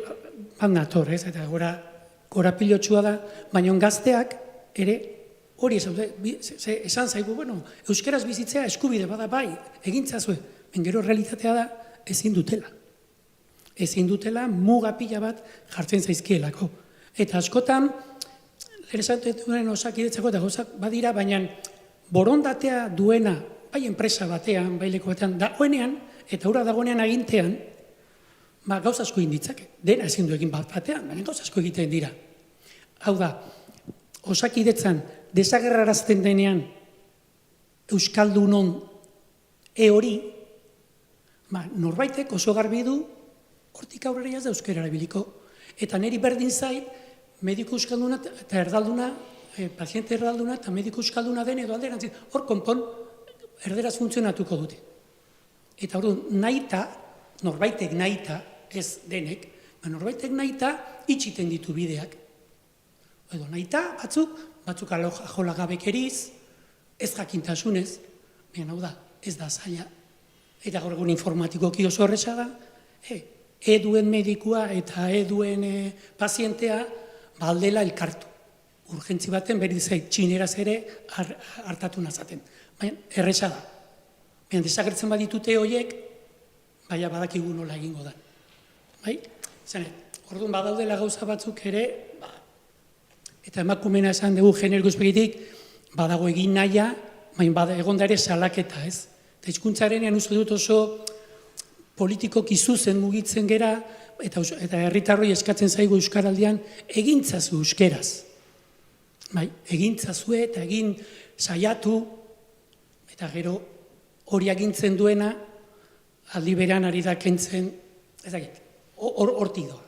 bat nator, ez, eta gora pilotsua da, baina gazteak ere hori esan zaigu, bueno, euskeraz bizitzea eskubide bada bai, egintzazue, gero realitatea da ezin dutela. Ezin dutela muga pila bat jartzen zaizkielako. Eta askotan, lehen esan duen osakidetzako eta gauzak badira, baina borondatea duena, bai enpresa batean, bai leku batean, dagoenean, eta hura dagoenean agintean, gauza asko egin ditzake. Dena ezin du egin bat batean, baina gauza asko egiten dira. Hau da, osakidetzan desagerrarazten denean Euskaldunon hori, norbaitek oso garbi du hortik aurrera ez da euskara erabiliko. Eta niri berdin zait, mediku euskalduna eta erdalduna, paziente erdalduna eta mediku euskalduna den edo alderantzit, hor konpon erderaz funtzionatuko dute. Eta hor nahita, norbaitek nahita, ez denek, norbaitek nahita itxiten ditu bideak. Edo nahita batzuk ajolagabekeriz, ez jakintasunez, baina hau da, ez da zaila. Eta gaur egun informatikoki oso horreza da, eduen medikua eta eduen pazientea baldela elkartu. Urgentzi baten beri zait txineraz ere hartatu nazaten. Baina erreza da. Baina desagertzen baditute horiek, baina badakigu nola egingo da. Bai? Orduan badaudela gauza batzuk ere, eta emakumena esan dugu genero ikuspegitik, badago egin nahia, baina egon da ere salaketa, ez? Eta hizkuntzarenean uste dut oso politikoki zuzen mugitzen gera, eta herritarroi eskatzen zaigu euskaraldian, egintzazu euskeraz. Egintzazue eta egin saiatu, eta gero hori agintzen duena, aldi berean ari da kentzen, ez dakit, hortik doa.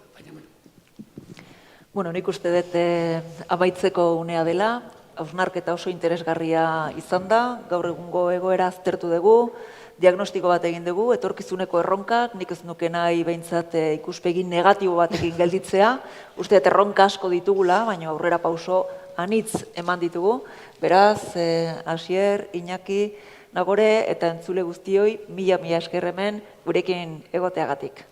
Bueno, nik uste dut amaitzeko unea dela, hausnarketa oso interesgarria izan da, gaur egungo egoera aztertu dugu, diagnostiko bat egin dugu, etorkizuneko erronkak, nik ez nuke nahi behintzat ikuspegi negatibo batekin gelditzea, uste dut erronka asko ditugula, baina aurrera pauso anitz eman ditugu, beraz, Asier, Iñaki, Nagore eta entzule guztioi, mila esker hemen gurekin egoteagatik.